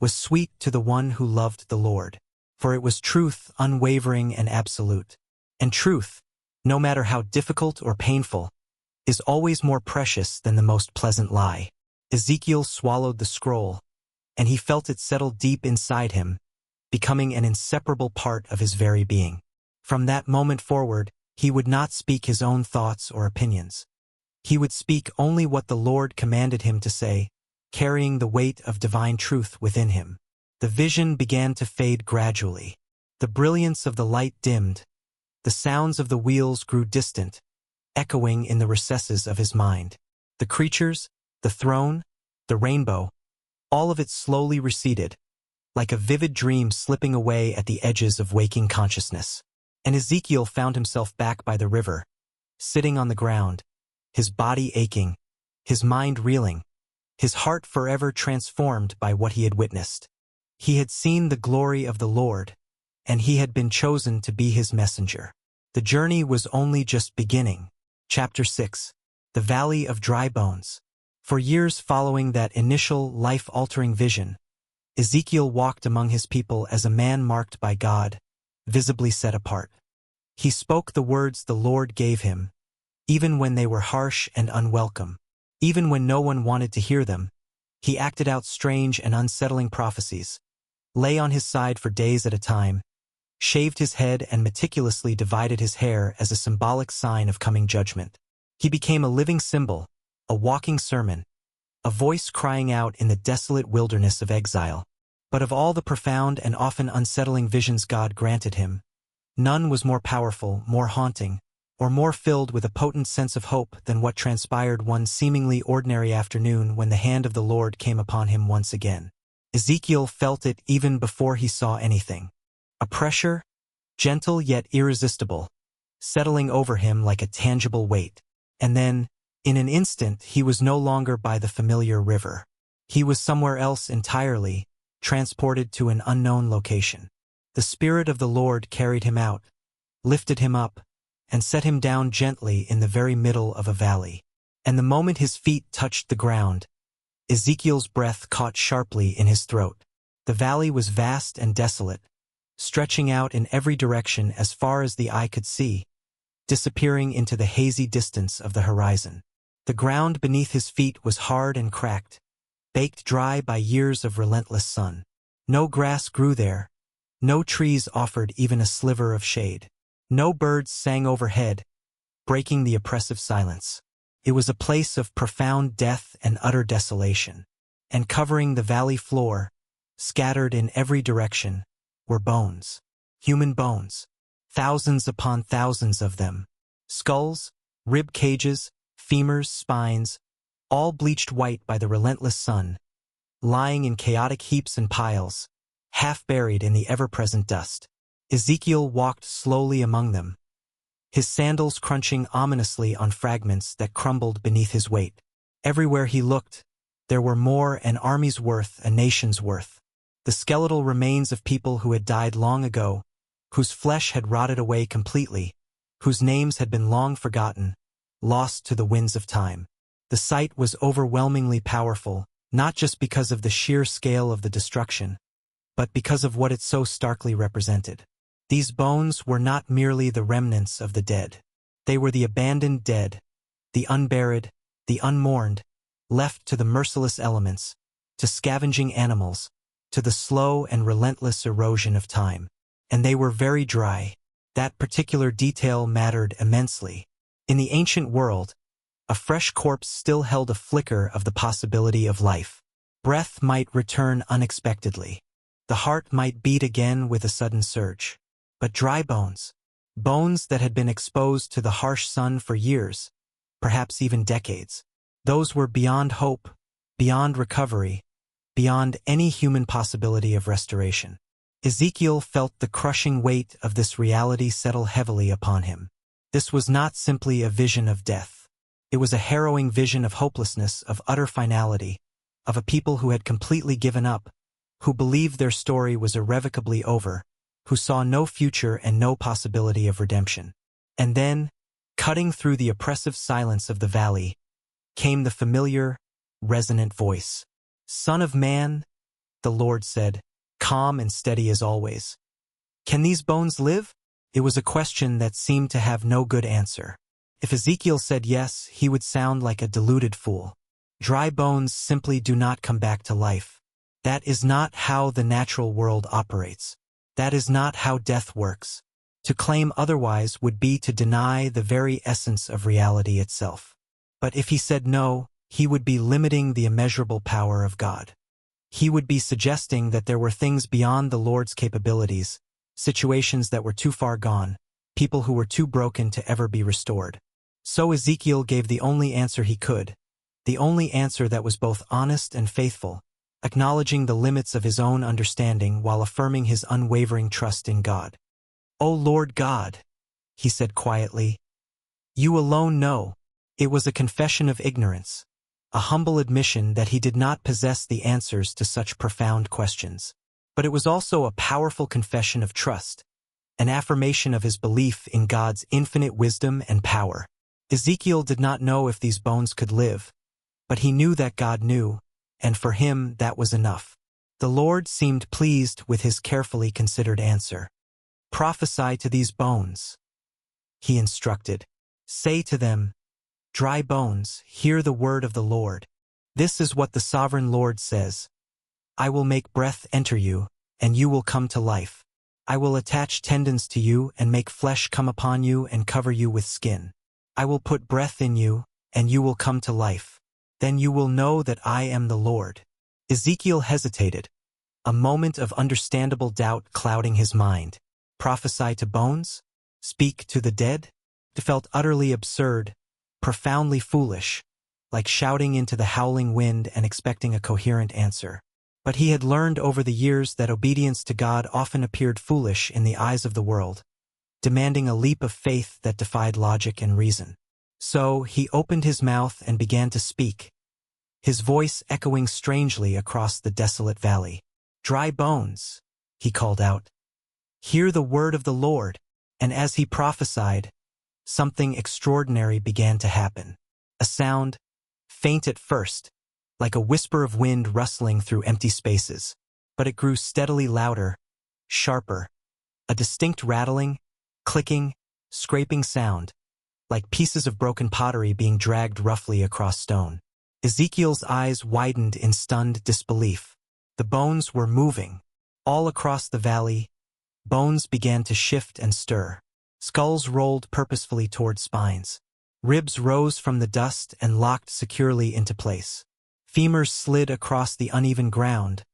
was sweet to the one who loved the Lord. For it was truth, unwavering and absolute. And truth, no matter how difficult or painful, is always more precious than the most pleasant lie. Ezekiel swallowed the scroll, and he felt it settle deep inside him, becoming an inseparable part of his very being. From that moment forward, he would not speak his own thoughts or opinions. He would speak only what the Lord commanded him to say, carrying the weight of divine truth within him. The vision began to fade gradually. The brilliance of the light dimmed. The sounds of the wheels grew distant, echoing in the recesses of his mind. The creatures, the throne, the rainbow, all of it slowly receded, like a vivid dream slipping away at the edges of waking consciousness. And Ezekiel found himself back by the river, sitting on the ground, his body aching, his mind reeling, his heart forever transformed by what he had witnessed. He had seen the glory of the Lord, and he had been chosen to be his messenger. The journey was only just beginning. Chapter 6. The Valley of Dry Bones. For years following that initial life-altering vision, Ezekiel walked among his people as a man marked by God, visibly set apart. He spoke the words the Lord gave him, even when they were harsh and unwelcome. Even when no one wanted to hear them, he acted out strange and unsettling prophecies, lay on his side for days at a time, shaved his head and meticulously divided his hair as a symbolic sign of coming judgment. He became a living symbol, a walking sermon, a voice crying out in the desolate wilderness of exile. But of all the profound and often unsettling visions God granted him, none was more powerful, more haunting, or more filled with a potent sense of hope than what transpired one seemingly ordinary afternoon when the hand of the Lord came upon him once again. Ezekiel felt it even before he saw anything. A pressure, gentle yet irresistible, settling over him like a tangible weight. And then, in an instant, he was no longer by the familiar river. He was somewhere else entirely, transported to an unknown location. The Spirit of the Lord carried him out, lifted him up, and set him down gently in the very middle of a valley. And the moment his feet touched the ground, Ezekiel's breath caught sharply in his throat. The valley was vast and desolate, stretching out in every direction as far as the eye could see, disappearing into the hazy distance of the horizon. The ground beneath his feet was hard and cracked, baked dry by years of relentless sun. No grass grew there, no trees offered even a sliver of shade. No birds sang overhead, breaking the oppressive silence. It was a place of profound death and utter desolation. And covering the valley floor, scattered in every direction, were bones. Human bones. Thousands upon thousands of them. Skulls, rib cages, femurs, spines, all bleached white by the relentless sun, lying in chaotic heaps and piles, half buried in the ever-present dust. Ezekiel walked slowly among them, his sandals crunching ominously on fragments that crumbled beneath his weight. Everywhere he looked, there were more, an army's worth, a nation's worth. The skeletal remains of people who had died long ago, whose flesh had rotted away completely, whose names had been long forgotten, lost to the winds of time. The sight was overwhelmingly powerful, not just because of the sheer scale of the destruction, but because of what it so starkly represented. These bones were not merely the remnants of the dead. They were the abandoned dead, the unburied, the unmourned, left to the merciless elements, to scavenging animals, to the slow and relentless erosion of time. And they were very dry. That particular detail mattered immensely. In the ancient world, a fresh corpse still held a flicker of the possibility of life. Breath might return unexpectedly. The heart might beat again with a sudden surge. But dry bones, bones that had been exposed to the harsh sun for years, perhaps even decades, those were beyond hope, beyond recovery, beyond any human possibility of restoration. Ezekiel felt the crushing weight of this reality settle heavily upon him. This was not simply a vision of death. It was a harrowing vision of hopelessness, of utter finality, of a people who had completely given up, who believed their story was irrevocably over, who saw no future and no possibility of redemption. And then, cutting through the oppressive silence of the valley, came the familiar, resonant voice. "Son of man," the Lord said, calm and steady as always. "Can these bones live?" It was a question that seemed to have no good answer. If Ezekiel said yes, he would sound like a deluded fool. Dry bones simply do not come back to life. That is not how the natural world operates. That is not how death works. To claim otherwise would be to deny the very essence of reality itself. But if he said no, he would be limiting the immeasurable power of God. He would be suggesting that there were things beyond the Lord's capabilities, situations that were too far gone, people who were too broken to ever be restored. So Ezekiel gave the only answer he could, the only answer that was both honest and faithful, acknowledging the limits of his own understanding while affirming his unwavering trust in God. "O Lord God," he said quietly, "you alone know." It was a confession of ignorance, a humble admission that he did not possess the answers to such profound questions. But it was also a powerful confession of trust, an affirmation of his belief in God's infinite wisdom and power. Ezekiel did not know if these bones could live, but he knew that God knew, and for him that was enough. The Lord seemed pleased with his carefully considered answer. "Prophesy to these bones," he instructed. "Say to them, 'Dry bones, hear the word of the Lord. This is what the sovereign Lord says. I will make breath enter you, and you will come to life. I will attach tendons to you and make flesh come upon you and cover you with skin. I will put breath in you, and you will come to life. Then you will know that I am the Lord.'" Ezekiel hesitated, a moment of understandable doubt clouding his mind. Prophesy to bones? Speak to the dead? It felt utterly absurd, profoundly foolish, like shouting into the howling wind and expecting a coherent answer. But he had learned over the years that obedience to God often appeared foolish in the eyes of the world, demanding a leap of faith that defied logic and reason. So he opened his mouth and began to speak, his voice echoing strangely across the desolate valley. "Dry bones," he called out, "hear the word of the Lord." And as he prophesied, something extraordinary began to happen. A sound, faint at first, like a whisper of wind rustling through empty spaces. But it grew steadily louder, sharper, a distinct rattling, clicking, scraping sound, like pieces of broken pottery being dragged roughly across stone. Ezekiel's eyes widened in stunned disbelief. The bones were moving. All across the valley, bones began to shift and stir. Skulls rolled purposefully toward spines. Ribs rose from the dust and locked securely into place. Femurs slid across the uneven ground,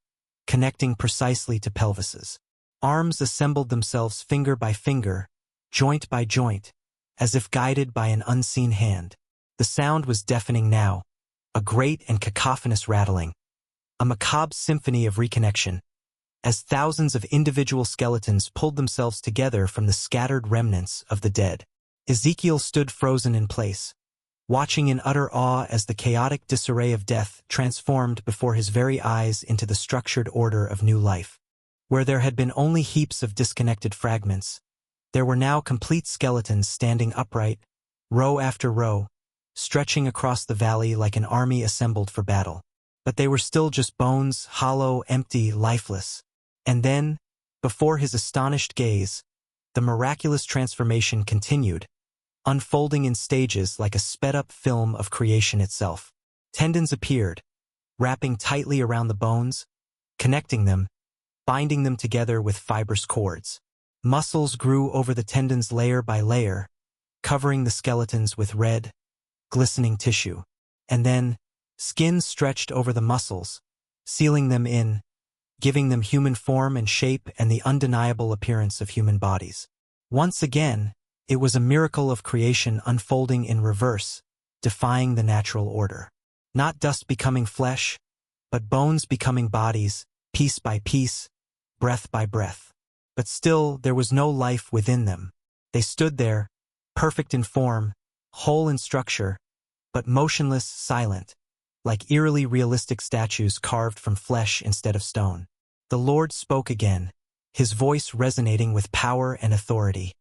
connecting precisely to pelvises. Arms assembled themselves finger by finger, joint by joint, as if guided by an unseen hand. The sound was deafening now, a great and cacophonous rattling, a macabre symphony of reconnection, as thousands of individual skeletons pulled themselves together from the scattered remnants of the dead. Ezekiel stood frozen in place, watching in utter awe as the chaotic disarray of death transformed before his very eyes into the structured order of new life. Where there had been only heaps of disconnected fragments, there were now complete skeletons standing upright, row after row, stretching across the valley like an army assembled for battle. But they were still just bones, hollow, empty, lifeless. And then, before his astonished gaze, the miraculous transformation continued, unfolding in stages like a sped-up film of creation itself. Tendons appeared, wrapping tightly around the bones, connecting them, binding them together with fibrous cords. Muscles grew over the tendons layer by layer, covering the skeletons with red, glistening tissue. And then, skin stretched over the muscles, sealing them in, giving them human form and shape and the undeniable appearance of human bodies. Once again, it was a miracle of creation unfolding in reverse, defying the natural order. Not dust becoming flesh, but bones becoming bodies, piece by piece, breath by breath. But still, there was no life within them. They stood there, perfect in form, whole in structure, but motionless, silent, like eerily realistic statues carved from flesh instead of stone. The Lord spoke again, his voice resonating with power and authority.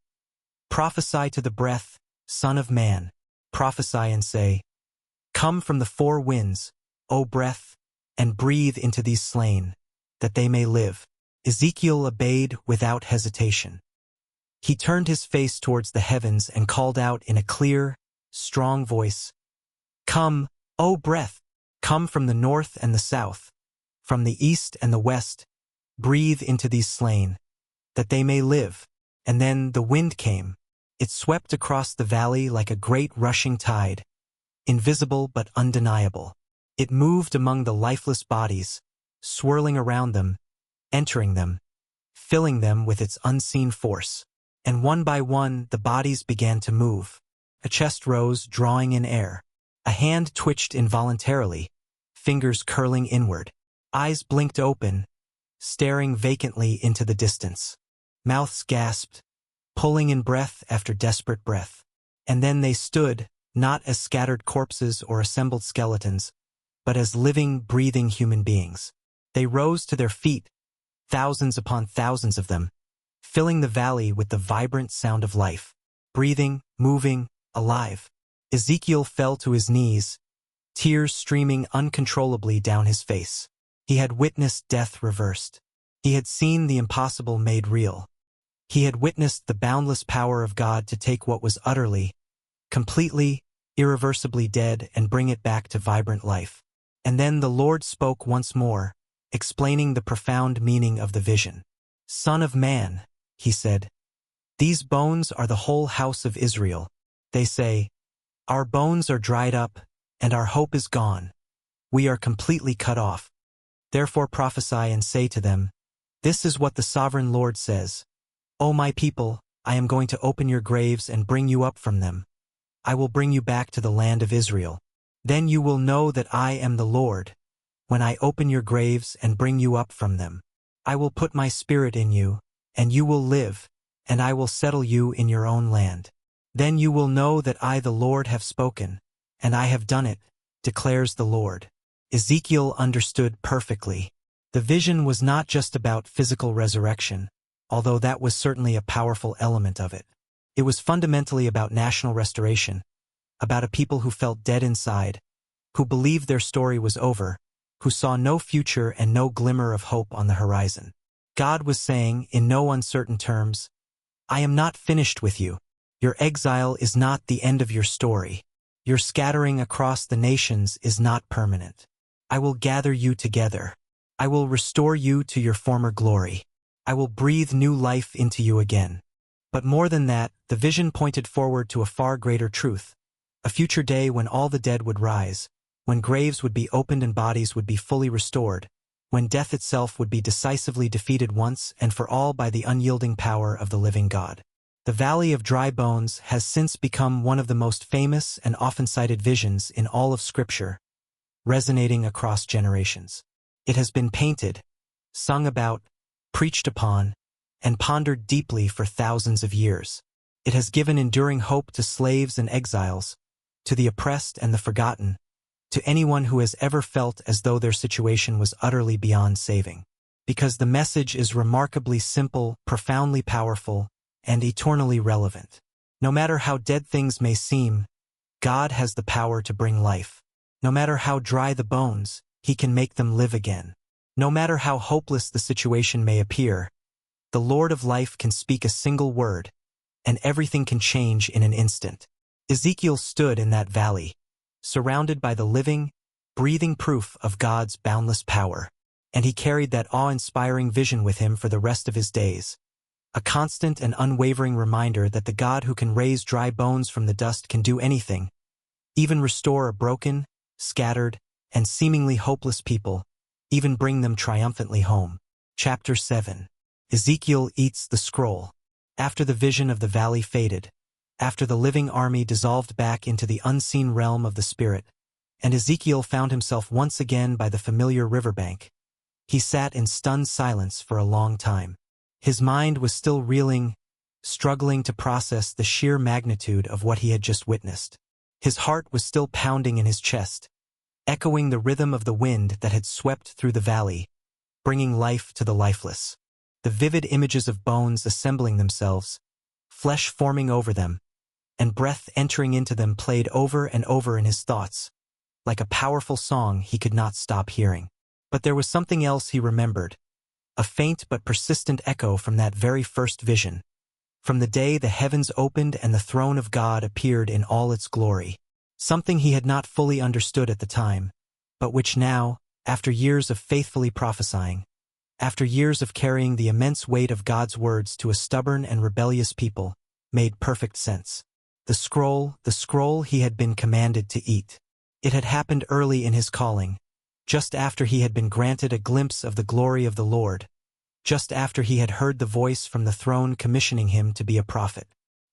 Prophesy to the breath, Son of Man, prophesy and say, Come from the four winds, O breath, and breathe into these slain, that they may live. Ezekiel obeyed without hesitation. He turned his face towards the heavens and called out in a clear, strong voice, Come, O breath, come from the north and the south, from the east and the west, breathe into these slain, that they may live. And then the wind came. It swept across the valley like a great rushing tide, invisible but undeniable. It moved among the lifeless bodies, swirling around them, entering them, filling them with its unseen force. And one by one the bodies began to move. A chest rose, drawing in air. A hand twitched involuntarily, fingers curling inward. Eyes blinked open, staring vacantly into the distance. Mouths gasped, pulling in breath after desperate breath. And then they stood, not as scattered corpses or assembled skeletons, but as living, breathing human beings. They rose to their feet, thousands upon thousands of them, filling the valley with the vibrant sound of life, breathing, moving, alive. Ezekiel fell to his knees, tears streaming uncontrollably down his face. He had witnessed death reversed. He had seen the impossible made real. He had witnessed the boundless power of God to take what was utterly, completely, irreversibly dead and bring it back to vibrant life. And then the Lord spoke once more, explaining the profound meaning of the vision. Son of man, he said, these bones are the whole house of Israel. They say, Our bones are dried up, and our hope is gone. We are completely cut off. Therefore prophesy and say to them, This is what the sovereign Lord says. O my people, I am going to open your graves and bring you up from them. I will bring you back to the land of Israel. Then you will know that I am the Lord, when I open your graves and bring you up from them. I will put my spirit in you, and you will live, and I will settle you in your own land. Then you will know that I the Lord have spoken, and I have done it, declares the Lord. Ezekiel understood perfectly. The vision was not just about physical resurrection, although that was certainly a powerful element of it. It was fundamentally about national restoration, about a people who felt dead inside, who believed their story was over, who saw no future and no glimmer of hope on the horizon. God was saying, in no uncertain terms, I am not finished with you. Your exile is not the end of your story. Your scattering across the nations is not permanent. I will gather you together. I will restore you to your former glory. I will breathe new life into you again. But more than that, the vision pointed forward to a far greater truth, a future day when all the dead would rise, when graves would be opened and bodies would be fully restored, when death itself would be decisively defeated once and for all by the unyielding power of the living God. The Valley of Dry Bones has since become one of the most famous and often cited visions in all of Scripture, resonating across generations. It has been painted, sung about, preached upon, and pondered deeply for thousands of years. It has given enduring hope to slaves and exiles, to the oppressed and the forgotten, to anyone who has ever felt as though their situation was utterly beyond saving. Because the message is remarkably simple, profoundly powerful, and eternally relevant. No matter how dead things may seem, God has the power to bring life. No matter how dry the bones, He can make them live again. No matter how hopeless the situation may appear, the Lord of life can speak a single word, and everything can change in an instant. Ezekiel stood in that valley, surrounded by the living, breathing proof of God's boundless power, and he carried that awe-inspiring vision with him for the rest of his days, a constant and unwavering reminder that the God who can raise dry bones from the dust can do anything, even restore a broken, scattered, and seemingly hopeless people, even bring them triumphantly home. Chapter 7. Ezekiel eats the scroll. After the vision of the valley faded, after the living army dissolved back into the unseen realm of the spirit, and Ezekiel found himself once again by the familiar riverbank, he sat in stunned silence for a long time. His mind was still reeling, struggling to process the sheer magnitude of what he had just witnessed. His heart was still pounding in his chest, echoing the rhythm of the wind that had swept through the valley, bringing life to the lifeless. The vivid images of bones assembling themselves, flesh forming over them, and breath entering into them played over and over in his thoughts, like a powerful song he could not stop hearing. But there was something else he remembered, a faint but persistent echo from that very first vision, from the day the heavens opened and the throne of God appeared in all its glory. Something he had not fully understood at the time, but which now, after years of faithfully prophesying, after years of carrying the immense weight of God's words to a stubborn and rebellious people, made perfect sense. The scroll he had been commanded to eat. It had happened early in his calling, just after he had been granted a glimpse of the glory of the Lord, just after he had heard the voice from the throne commissioning him to be a prophet.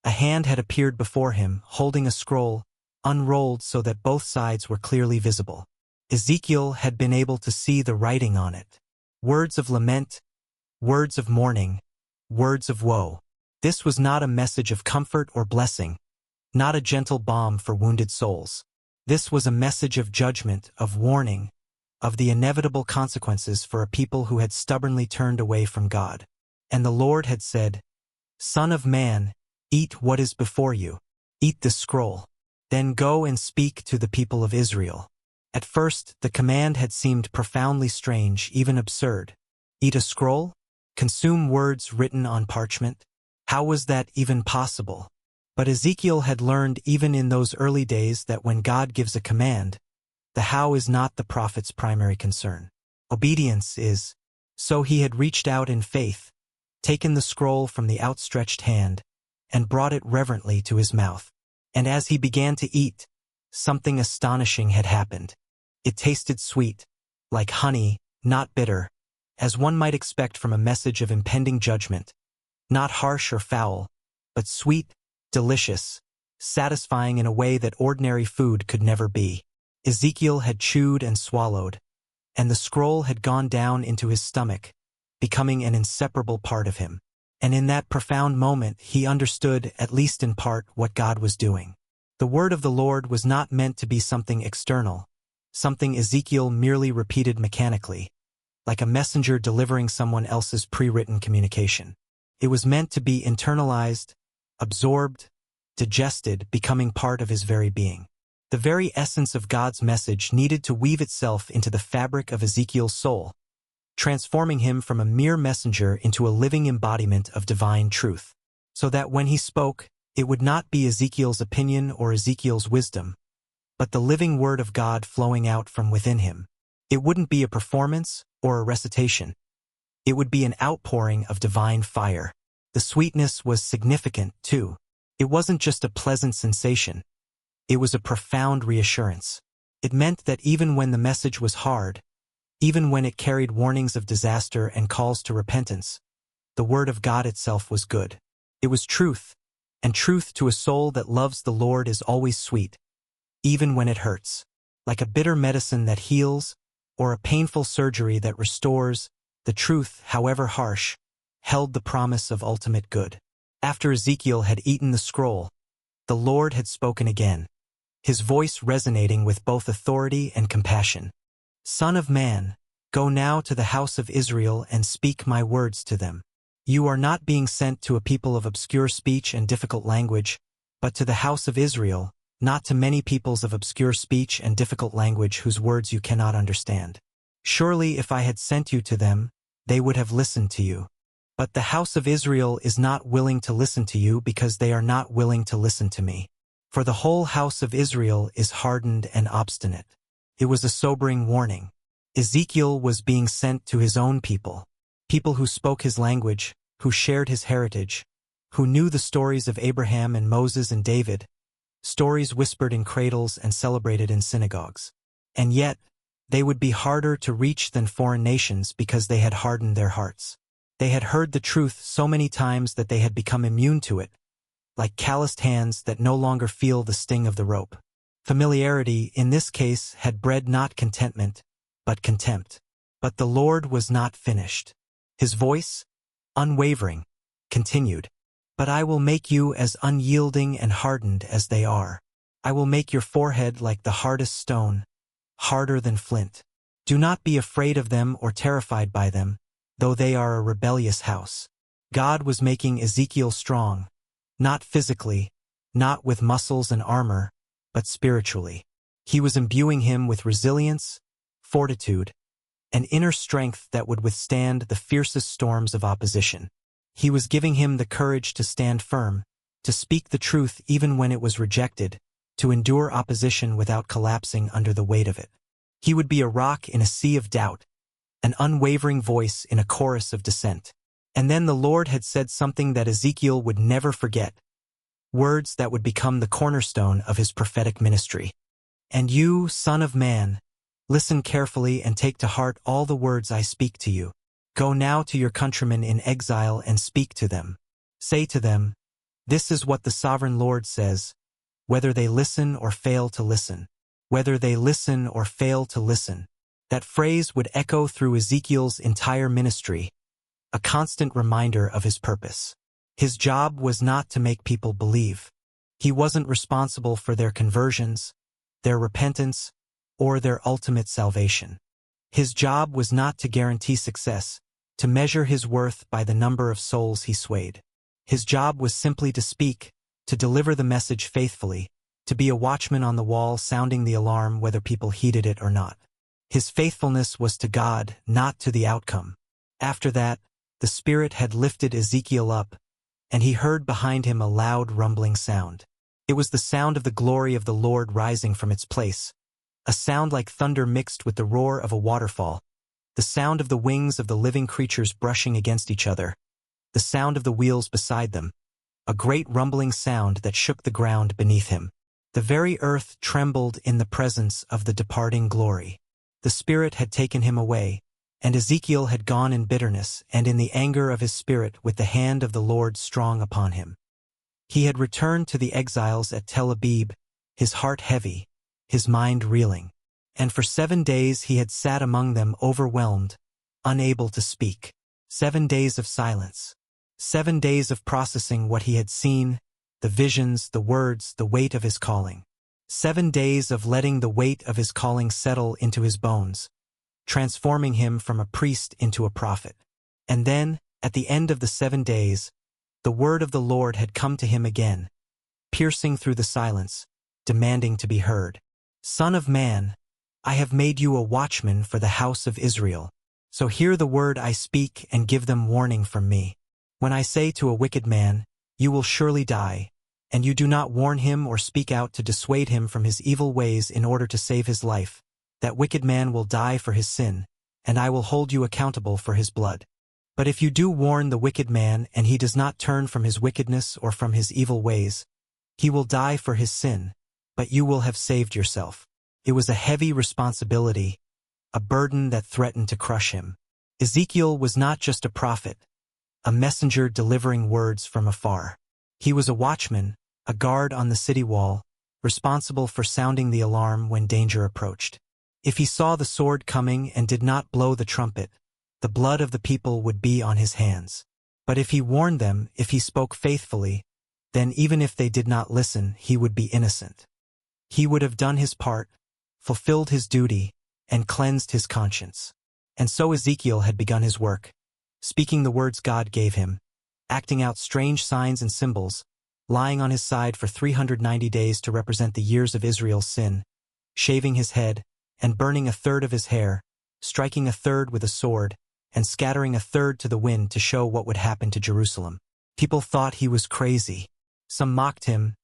A hand had appeared before him, holding a scroll, unrolled so that both sides were clearly visible. Ezekiel had been able to see the writing on it. Words of lament, words of mourning, words of woe. This was not a message of comfort or blessing, not a gentle balm for wounded souls. This was a message of judgment, of warning, of the inevitable consequences for a people who had stubbornly turned away from God. And the Lord had said, "Son of man, eat what is before you. Eat this scroll. Then go and speak to the people of Israel." At first, the command had seemed profoundly strange, even absurd. Eat a scroll? Consume words written on parchment? How was that even possible? But Ezekiel had learned even in those early days that when God gives a command, the how is not the prophet's primary concern. Obedience is. So he had reached out in faith, taken the scroll from the outstretched hand, and brought it reverently to his mouth. And as he began to eat, something astonishing had happened. It tasted sweet, like honey, not bitter, as one might expect from a message of impending judgment. Not harsh or foul, but sweet, delicious, satisfying in a way that ordinary food could never be. Ezekiel had chewed and swallowed, and the scroll had gone down into his stomach, becoming an inseparable part of him. And in that profound moment he understood, at least in part, what God was doing. The word of the Lord was not meant to be something external, something Ezekiel merely repeated mechanically, like a messenger delivering someone else's pre-written communication. It was meant to be internalized, absorbed, digested, becoming part of his very being. The very essence of God's message needed to weave itself into the fabric of Ezekiel's soul, transforming him from a mere messenger into a living embodiment of divine truth, so that when he spoke, it would not be Ezekiel's opinion or Ezekiel's wisdom, but the living word of God flowing out from within him. It wouldn't be a performance or a recitation. It would be an outpouring of divine fire. The sweetness was significant, too. It wasn't just a pleasant sensation. It was a profound reassurance. It meant that even when the message was hard, even when it carried warnings of disaster and calls to repentance, the word of God itself was good. It was truth, and truth to a soul that loves the Lord is always sweet, even when it hurts. Like a bitter medicine that heals, or a painful surgery that restores, the truth, however harsh, held the promise of ultimate good. After Ezekiel had eaten the scroll, the Lord had spoken again, his voice resonating with both authority and compassion. "Son of man, go now to the house of Israel and speak my words to them. You are not being sent to a people of obscure speech and difficult language, but to the house of Israel, not to many peoples of obscure speech and difficult language whose words you cannot understand. Surely if I had sent you to them, they would have listened to you. But the house of Israel is not willing to listen to you because they are not willing to listen to me. For the whole house of Israel is hardened and obstinate." It was a sobering warning. Ezekiel was being sent to his own people, people who spoke his language, who shared his heritage, who knew the stories of Abraham and Moses and David, stories whispered in cradles and celebrated in synagogues. And yet, they would be harder to reach than foreign nations because they had hardened their hearts. They had heard the truth so many times that they had become immune to it, like calloused hands that no longer feel the sting of the rope. Familiarity, in this case, had bred not contentment, but contempt. But the Lord was not finished. His voice, unwavering, continued. But I will make you as unyielding and hardened as they are. I will make your forehead like the hardest stone, harder than flint. Do not be afraid of them or terrified by them, though they are a rebellious house. God was making Ezekiel strong, not physically, not with muscles and armor, but spiritually. He was imbuing him with resilience, fortitude, and inner strength that would withstand the fiercest storms of opposition. He was giving him the courage to stand firm, to speak the truth even when it was rejected, to endure opposition without collapsing under the weight of it. He would be a rock in a sea of doubt, an unwavering voice in a chorus of dissent. And then the Lord had said something that Ezekiel would never forget, words that would become the cornerstone of his prophetic ministry. And you, son of man, listen carefully and take to heart all the words I speak to you. Go now to your countrymen in exile and speak to them. Say to them, this is what the sovereign Lord says, whether they listen or fail to listen. Whether they listen or fail to listen. That phrase would echo through Ezekiel's entire ministry, a constant reminder of his purpose. His job was not to make people believe. He wasn't responsible for their conversions, their repentance, or their ultimate salvation. His job was not to guarantee success, to measure his worth by the number of souls he swayed. His job was simply to speak, to deliver the message faithfully, to be a watchman on the wall sounding the alarm whether people heeded it or not. His faithfulness was to God, not to the outcome. After that, the Spirit had lifted Ezekiel up, and he heard behind him a loud rumbling sound. It was the sound of the glory of the Lord rising from its place, a sound like thunder mixed with the roar of a waterfall, the sound of the wings of the living creatures brushing against each other, the sound of the wheels beside them, a great rumbling sound that shook the ground beneath him. The very earth trembled in the presence of the departing glory. The Spirit had taken him away, and Ezekiel had gone in bitterness and in the anger of his spirit with the hand of the Lord strong upon him. He had returned to the exiles at Tel Abib, his heart heavy, his mind reeling. And for 7 days he had sat among them overwhelmed, unable to speak. 7 days of silence. 7 days of processing what he had seen, the visions, the words, the weight of his calling. 7 days of letting the weight of his calling settle into his bones, transforming him from a priest into a prophet. And then, at the end of the 7 days, the word of the Lord had come to him again, piercing through the silence, demanding to be heard. Son of man, I have made you a watchman for the house of Israel. So hear the word I speak and give them warning from me. When I say to a wicked man, you will surely die, and you do not warn him or speak out to dissuade him from his evil ways in order to save his life, that wicked man will die for his sin, and I will hold you accountable for his blood. But if you do warn the wicked man and he does not turn from his wickedness or from his evil ways, he will die for his sin, but you will have saved yourself. It was a heavy responsibility, a burden that threatened to crush him. Ezekiel was not just a prophet, a messenger delivering words from afar. He was a watchman, a guard on the city wall, responsible for sounding the alarm when danger approached. If he saw the sword coming and did not blow the trumpet, the blood of the people would be on his hands. But if he warned them, if he spoke faithfully, then even if they did not listen, he would be innocent. He would have done his part, fulfilled his duty, and cleansed his conscience. And so Ezekiel had begun his work, speaking the words God gave him, acting out strange signs and symbols, lying on his side for 390 days to represent the years of Israel's sin, shaving his head, and burning a third of his hair, striking a third with a sword, and scattering a third to the wind to show what would happen to Jerusalem. People thought he was crazy. Some mocked him,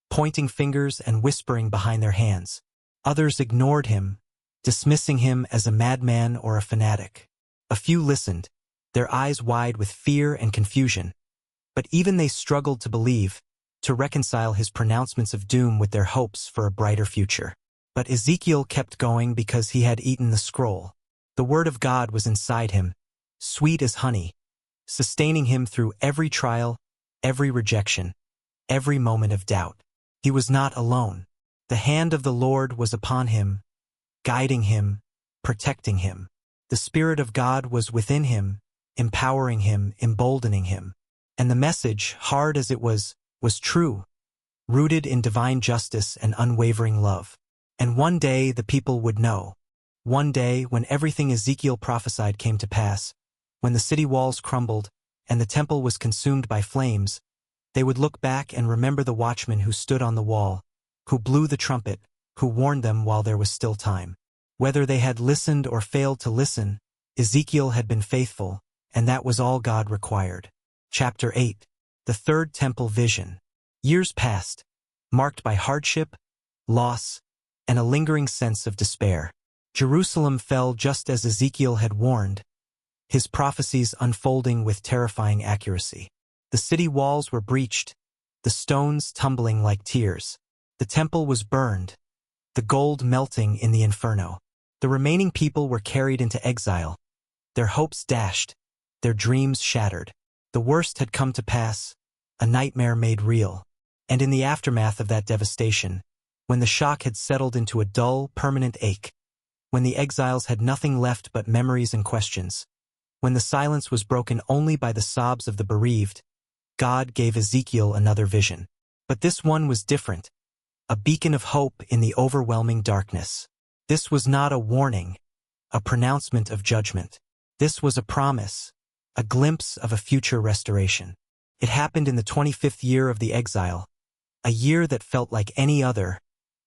pointing fingers and whispering behind their hands. Others ignored him, dismissing him as a madman or a fanatic. A few listened, their eyes wide with fear and confusion. But even they struggled to believe, to reconcile his pronouncements of doom with their hopes for a brighter future. But Ezekiel kept going because he had eaten the scroll. The word of God was inside him, sweet as honey, sustaining him through every trial, every rejection, every moment of doubt. He was not alone. The hand of the Lord was upon him, guiding him, protecting him. The Spirit of God was within him, empowering him, emboldening him. And the message, hard as it was true, rooted in divine justice and unwavering love. And one day the people would know. One day, when everything Ezekiel prophesied came to pass, when the city walls crumbled and the temple was consumed by flames, they would look back and remember the watchman who stood on the wall, who blew the trumpet, who warned them while there was still time. Whether they had listened or failed to listen, Ezekiel had been faithful, and that was all God required. Chapter 8. The Third Temple Vision. Years passed, marked by hardship, loss, and a lingering sense of despair. Jerusalem fell just as Ezekiel had warned, his prophecies unfolding with terrifying accuracy. The city walls were breached, the stones tumbling like tears. The temple was burned, the gold melting in the inferno. The remaining people were carried into exile, their hopes dashed, their dreams shattered. The worst had come to pass, a nightmare made real. And in the aftermath of that devastation, when the shock had settled into a dull, permanent ache, when the exiles had nothing left but memories and questions, when the silence was broken only by the sobs of the bereaved, God gave Ezekiel another vision. But this one was different, a beacon of hope in the overwhelming darkness. This was not a warning, a pronouncement of judgment. This was a promise, a glimpse of a future restoration. It happened in the 25th year of the exile, a year that felt like any other,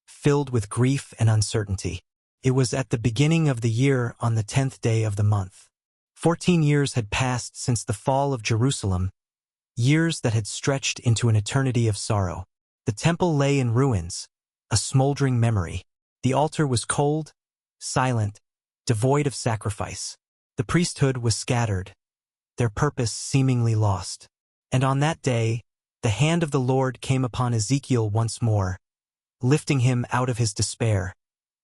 filled with grief and uncertainty. It was at the beginning of the year on the 10th day of the month. 14 years had passed since the fall of Jerusalem, years that had stretched into an eternity of sorrow. The temple lay in ruins, a smoldering memory. The altar was cold, silent, devoid of sacrifice. The priesthood was scattered, their purpose seemingly lost. And on that day, the hand of the Lord came upon Ezekiel once more, lifting him out of his despair,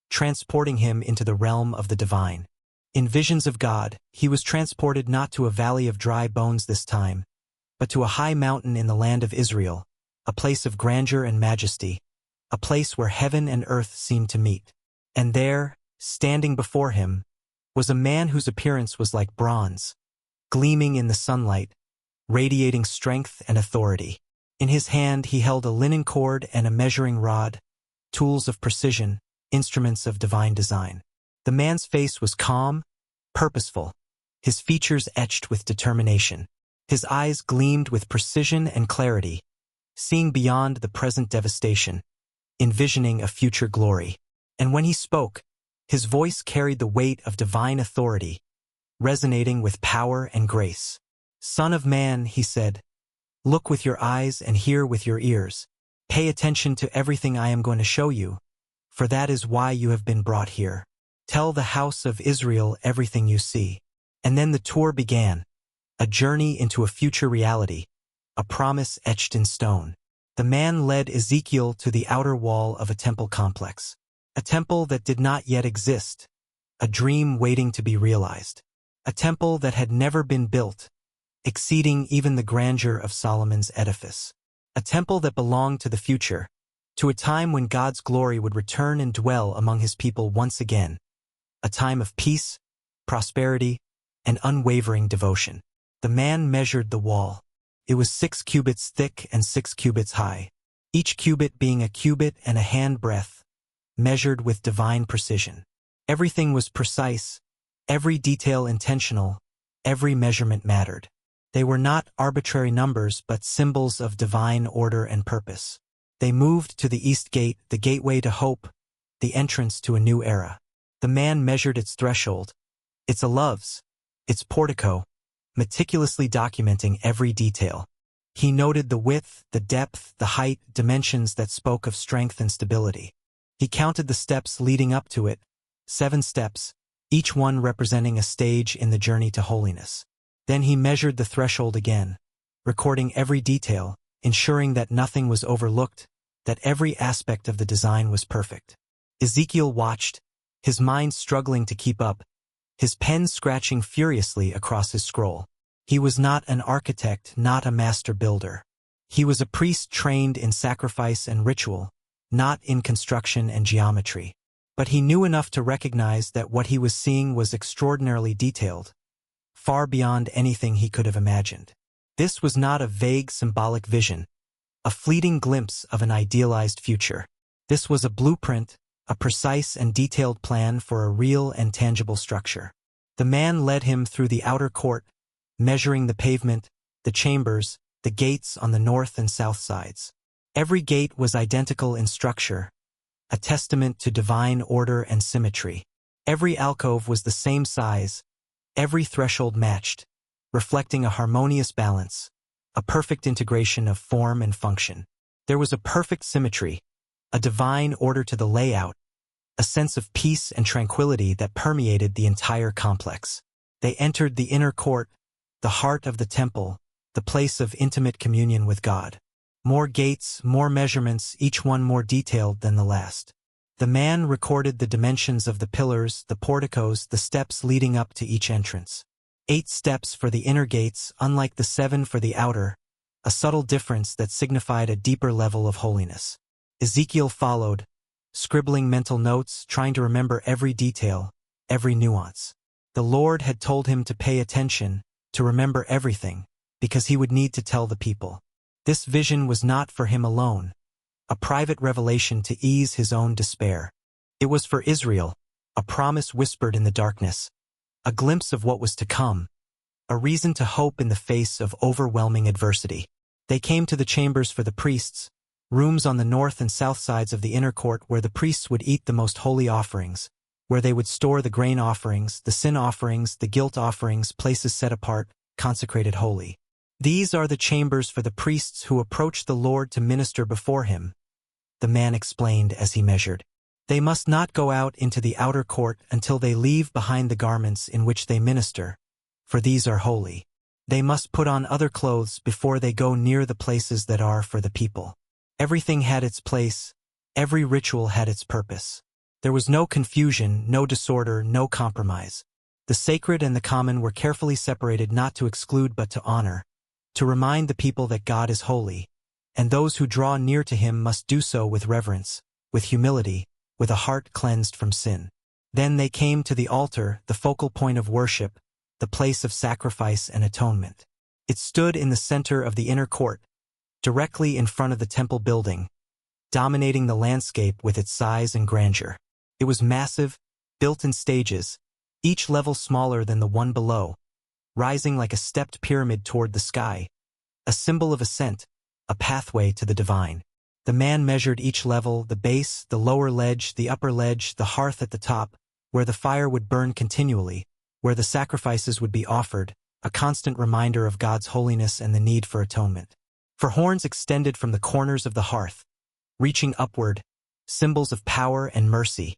transporting him into the realm of the divine. In visions of God, he was transported not to a valley of dry bones this time, but to a high mountain in the land of Israel, a place of grandeur and majesty, a place where heaven and earth seemed to meet. And there, standing before him, was a man whose appearance was like bronze, gleaming in the sunlight, radiating strength and authority. In his hand he held a linen cord and a measuring rod, tools of precision, instruments of divine design. The man's face was calm, purposeful, his features etched with determination. His eyes gleamed with precision and clarity, seeing beyond the present devastation, envisioning a future glory. And when he spoke, his voice carried the weight of divine authority, resonating with power and grace. "Son of man," he said, "look with your eyes and hear with your ears. Pay attention to everything I am going to show you, for that is why you have been brought here. Tell the house of Israel everything you see." And then the tour began, a journey into a future reality, a promise etched in stone. The man led Ezekiel to the outer wall of a temple complex, a temple that did not yet exist, a dream waiting to be realized, a temple that had never been built, exceeding even the grandeur of Solomon's edifice, a temple that belonged to the future, to a time when God's glory would return and dwell among his people once again, a time of peace, prosperity, and unwavering devotion. The man measured the wall. It was 6 cubits thick and 6 cubits high, each cubit being a cubit and a handbreadth, measured with divine precision. Everything was precise, every detail intentional, every measurement mattered. They were not arbitrary numbers but symbols of divine order and purpose. They moved to the east gate, the gateway to hope, the entrance to a new era. The man measured its threshold, its aloves, its portico, meticulously documenting every detail. He noted the width, the depth, the height, dimensions that spoke of strength and stability. He counted the steps leading up to it, 7 steps, each one representing a stage in the journey to holiness. Then he measured the threshold again, recording every detail, ensuring that nothing was overlooked, that every aspect of the design was perfect. Ezekiel watched, his mind struggling to keep up, his pen scratching furiously across his scroll. He was not an architect, not a master builder. He was a priest trained in sacrifice and ritual, not in construction and geometry. But he knew enough to recognize that what he was seeing was extraordinarily detailed, far beyond anything he could have imagined. This was not a vague symbolic vision, a fleeting glimpse of an idealized future. This was a blueprint, a precise and detailed plan for a real and tangible structure. The man led him through the outer court, measuring the pavement, the chambers, the gates on the north and south sides. Every gate was identical in structure, a testament to divine order and symmetry. Every alcove was the same size, every threshold matched, reflecting a harmonious balance, a perfect integration of form and function. There was a perfect symmetry, a divine order to the layout, a sense of peace and tranquility that permeated the entire complex. They entered the inner court, the heart of the temple, the place of intimate communion with God. More gates, more measurements, each one more detailed than the last. The man recorded the dimensions of the pillars, the porticos, the steps leading up to each entrance. 8 steps for the inner gates, unlike the 7 for the outer, a subtle difference that signified a deeper level of holiness. Ezekiel followed, scribbling mental notes, trying to remember every detail, every nuance. The Lord had told him to pay attention, to remember everything, because he would need to tell the people. This vision was not for him alone, a private revelation to ease his own despair. It was for Israel, a promise whispered in the darkness, a glimpse of what was to come, a reason to hope in the face of overwhelming adversity. They came to the chambers for the priests, rooms on the north and south sides of the inner court where the priests would eat the most holy offerings, where they would store the grain offerings, the sin offerings, the guilt offerings, places set apart, consecrated holy. These are the chambers for the priests who approach the Lord to minister before him, the man explained as he measured. They must not go out into the outer court until they leave behind the garments in which they minister, for these are holy. They must put on other clothes before they go near the places that are for the people. Everything had its place, every ritual had its purpose. There was no confusion, no disorder, no compromise. The sacred and the common were carefully separated not to exclude but to honor, to remind the people that God is holy, and those who draw near to him must do so with reverence, with humility, with a heart cleansed from sin. Then they came to the altar, the focal point of worship, the place of sacrifice and atonement. It stood in the center of the inner court, directly in front of the temple building, dominating the landscape with its size and grandeur. It was massive, built in stages, each level smaller than the one below, rising like a stepped pyramid toward the sky, a symbol of ascent, a pathway to the divine. The man measured each level, the base, the lower ledge, the upper ledge, the hearth at the top, where the fire would burn continually, where the sacrifices would be offered, a constant reminder of God's holiness and the need for atonement. For horns extended from the corners of the hearth, reaching upward, symbols of power and mercy,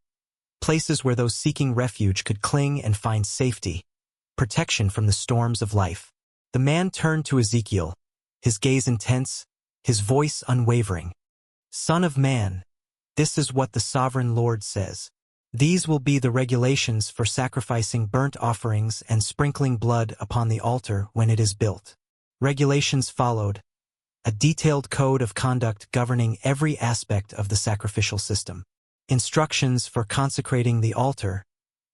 places where those seeking refuge could cling and find safety, protection from the storms of life. The man turned to Ezekiel, his gaze intense, his voice unwavering. Son of man, this is what the sovereign Lord says. These will be the regulations for sacrificing burnt offerings and sprinkling blood upon the altar when it is built. Regulations followed, a detailed code of conduct governing every aspect of the sacrificial system. Instructions for consecrating the altar,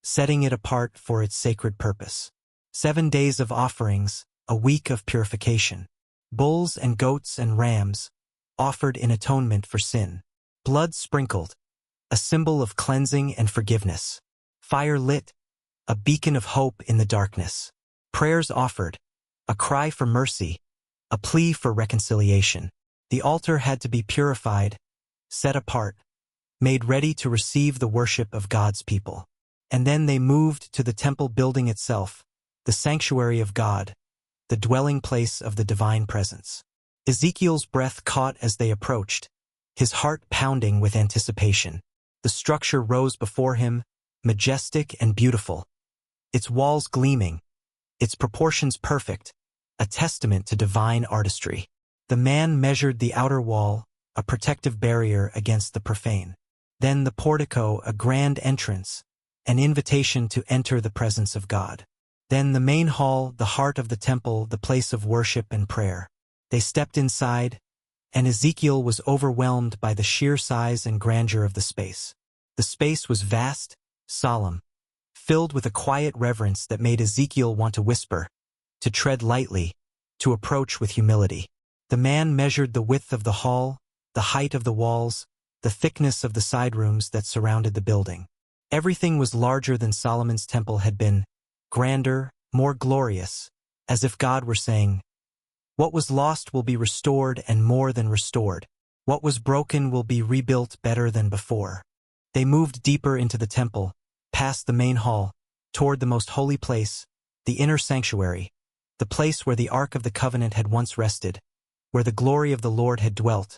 setting it apart for its sacred purpose. 7 days of offerings, a week of purification. Bulls and goats and rams, offered in atonement for sin. Blood sprinkled, a symbol of cleansing and forgiveness. Fire lit, a beacon of hope in the darkness. Prayers offered, a cry for mercy, a plea for reconciliation. The altar had to be purified, set apart, made ready to receive the worship of God's people. And then they moved to the temple building itself, the sanctuary of God, the dwelling place of the divine presence. Ezekiel's breath caught as they approached, his heart pounding with anticipation. The structure rose before him, majestic and beautiful, its walls gleaming, its proportions perfect, a testament to divine artistry. The man measured the outer wall, a protective barrier against the profane. Then the portico, a grand entrance, an invitation to enter the presence of God. Then the main hall, the heart of the temple, the place of worship and prayer. They stepped inside, and Ezekiel was overwhelmed by the sheer size and grandeur of the space. The space was vast, solemn, filled with a quiet reverence that made Ezekiel want to whisper, to tread lightly, to approach with humility. The man measured the width of the hall, the height of the walls, the thickness of the side rooms that surrounded the building. Everything was larger than Solomon's temple had been, grander, more glorious, as if God were saying, "What was lost will be restored and more than restored. What was broken will be rebuilt better than before." They moved deeper into the temple, past the main hall, toward the most holy place, the inner sanctuary, the place where the Ark of the Covenant had once rested, where the glory of the Lord had dwelt,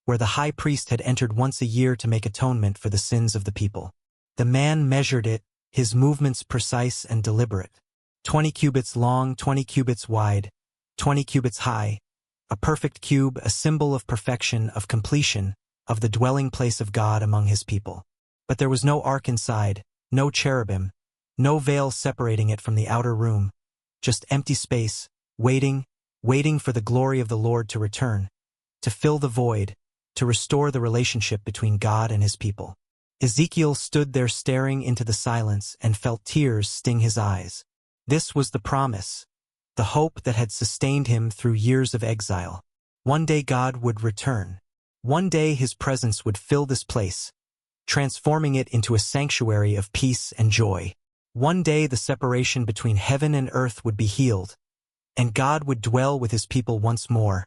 where the high priest had entered once a year to make atonement for the sins of the people. The man measured it, his movements precise and deliberate. 20 cubits long, 20 cubits wide, 20 cubits high, a perfect cube, a symbol of perfection, of completion, of the dwelling place of God among his people. But there was no ark inside, no cherubim, no veil separating it from the outer room, just empty space, waiting for the glory of the Lord to return, to fill the void, to restore the relationship between God and his people. Ezekiel stood there staring into the silence and felt tears sting his eyes. This was the promise, the hope that had sustained him through years of exile. One day God would return. One day his presence would fill this place, transforming it into a sanctuary of peace and joy. One day the separation between heaven and earth would be healed, and God would dwell with his people once more,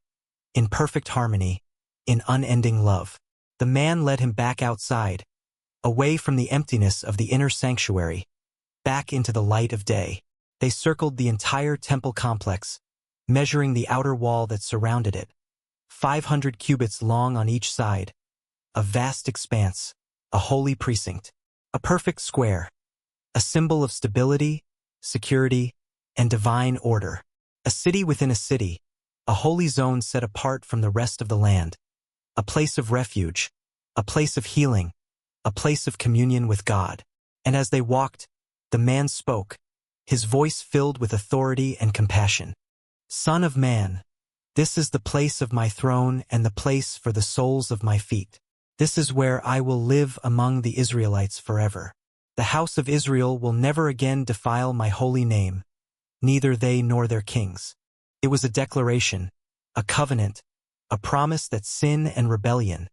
in perfect harmony, in unending love. The man led him back outside, away from the emptiness of the inner sanctuary, back into the light of day. They circled the entire temple complex, measuring the outer wall that surrounded it, 500 cubits long on each side, a vast expanse, a holy precinct, a perfect square, a symbol of stability, security, and divine order. A city within a city, a holy zone set apart from the rest of the land, a place of refuge, a place of healing, a place of communion with God. And as they walked, the man spoke, his voice filled with authority and compassion. "Son of man, this is the place of my throne and the place for the soles of my feet. This is where I will live among the Israelites forever. The house of Israel will never again defile my holy name, neither they nor their kings." It was a declaration, a covenant, a promise that sin and rebellion,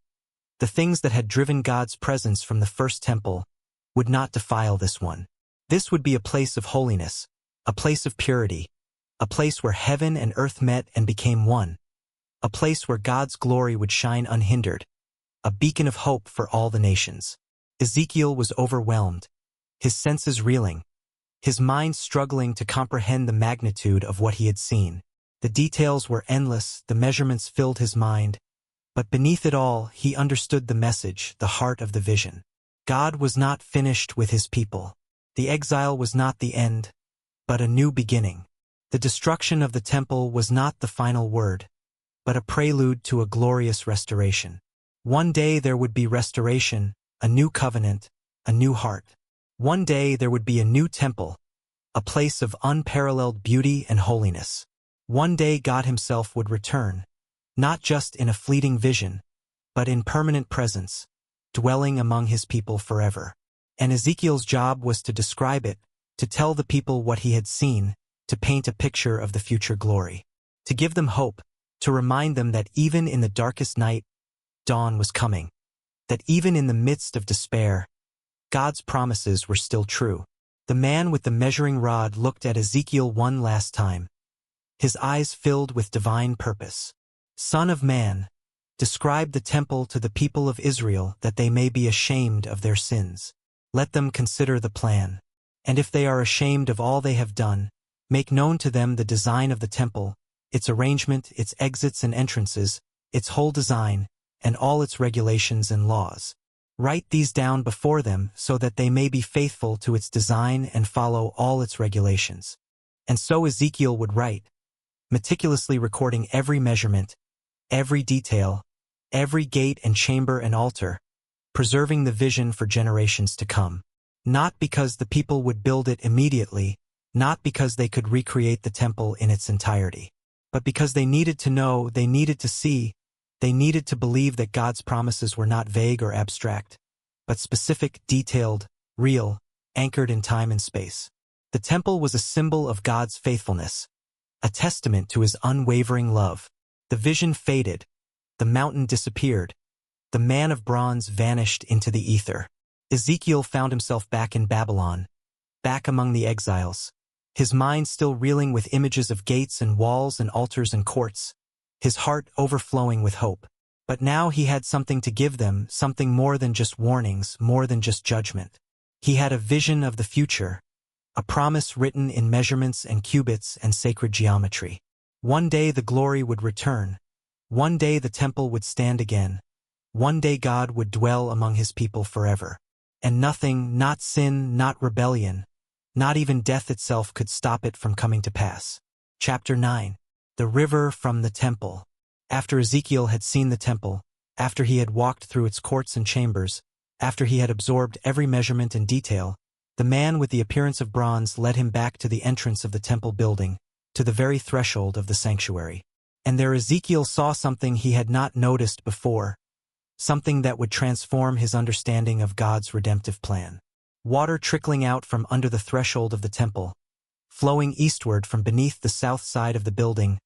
the things that had driven God's presence from the first temple, would not defile this one. This would be a place of holiness, a place of purity, a place where heaven and earth met and became one, a place where God's glory would shine unhindered, a beacon of hope for all the nations. Ezekiel was overwhelmed, his senses reeling, his mind struggling to comprehend the magnitude of what he had seen. The details were endless, the measurements filled his mind, but beneath it all, he understood the message, the heart of the vision. God was not finished with his people. The exile was not the end, but a new beginning. The destruction of the temple was not the final word, but a prelude to a glorious restoration. One day there would be restoration, a new covenant, a new heart. One day there would be a new temple, a place of unparalleled beauty and holiness. One day God himself would return, not just in a fleeting vision, but in permanent presence, dwelling among his people forever. And Ezekiel's job was to describe it, to tell the people what he had seen, to paint a picture of the future glory, to give them hope, to remind them that even in the darkest night, dawn was coming, that even in the midst of despair, God's promises were still true. The man with the measuring rod looked at Ezekiel one last time, his eyes filled with divine purpose. "Son of man, describe the temple to the people of Israel that they may be ashamed of their sins. Let them consider the plan. And if they are ashamed of all they have done, make known to them the design of the temple, its arrangement, its exits and entrances, its whole design, and all its regulations and laws. Write these down before them so that they may be faithful to its design and follow all its regulations." And so Ezekiel would write, meticulously recording every measurement, every detail, every gate and chamber and altar, preserving the vision for generations to come. Not because the people would build it immediately, not because they could recreate the temple in its entirety, but because they needed to know, they needed to see, they needed to believe that God's promises were not vague or abstract, but specific, detailed, real, anchored in time and space. The temple was a symbol of God's faithfulness, a testament to his unwavering love. The vision faded, the mountain disappeared, the man of bronze vanished into the ether. Ezekiel found himself back in Babylon, back among the exiles, his mind still reeling with images of gates and walls and altars and courts, his heart overflowing with hope. But now he had something to give them, something more than just warnings, more than just judgment. He had a vision of the future, a promise written in measurements and cubits and sacred geometry. One day the glory would return. One day the temple would stand again. One day God would dwell among his people forever. And nothing, not sin, not rebellion, not even death itself could stop it from coming to pass. Chapter 9. The River from the Temple. After Ezekiel had seen the temple, after he had walked through its courts and chambers, after he had absorbed every measurement and detail, the man with the appearance of bronze led him back to the entrance of the temple building, to the very threshold of the sanctuary. And there Ezekiel saw something he had not noticed before, something that would transform his understanding of God's redemptive plan. Water trickling out from under the threshold of the temple, flowing eastward from beneath the south side of the building,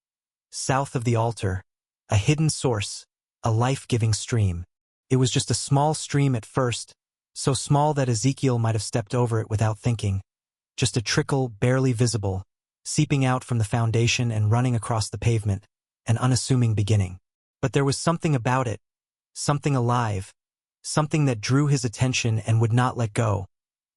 south of the altar, a hidden source, a life-giving stream. It was just a small stream at first, so small that Ezekiel might have stepped over it without thinking, just a trickle barely visible, seeping out from the foundation and running across the pavement, an unassuming beginning. But there was something about it, something alive, something that drew his attention and would not let go,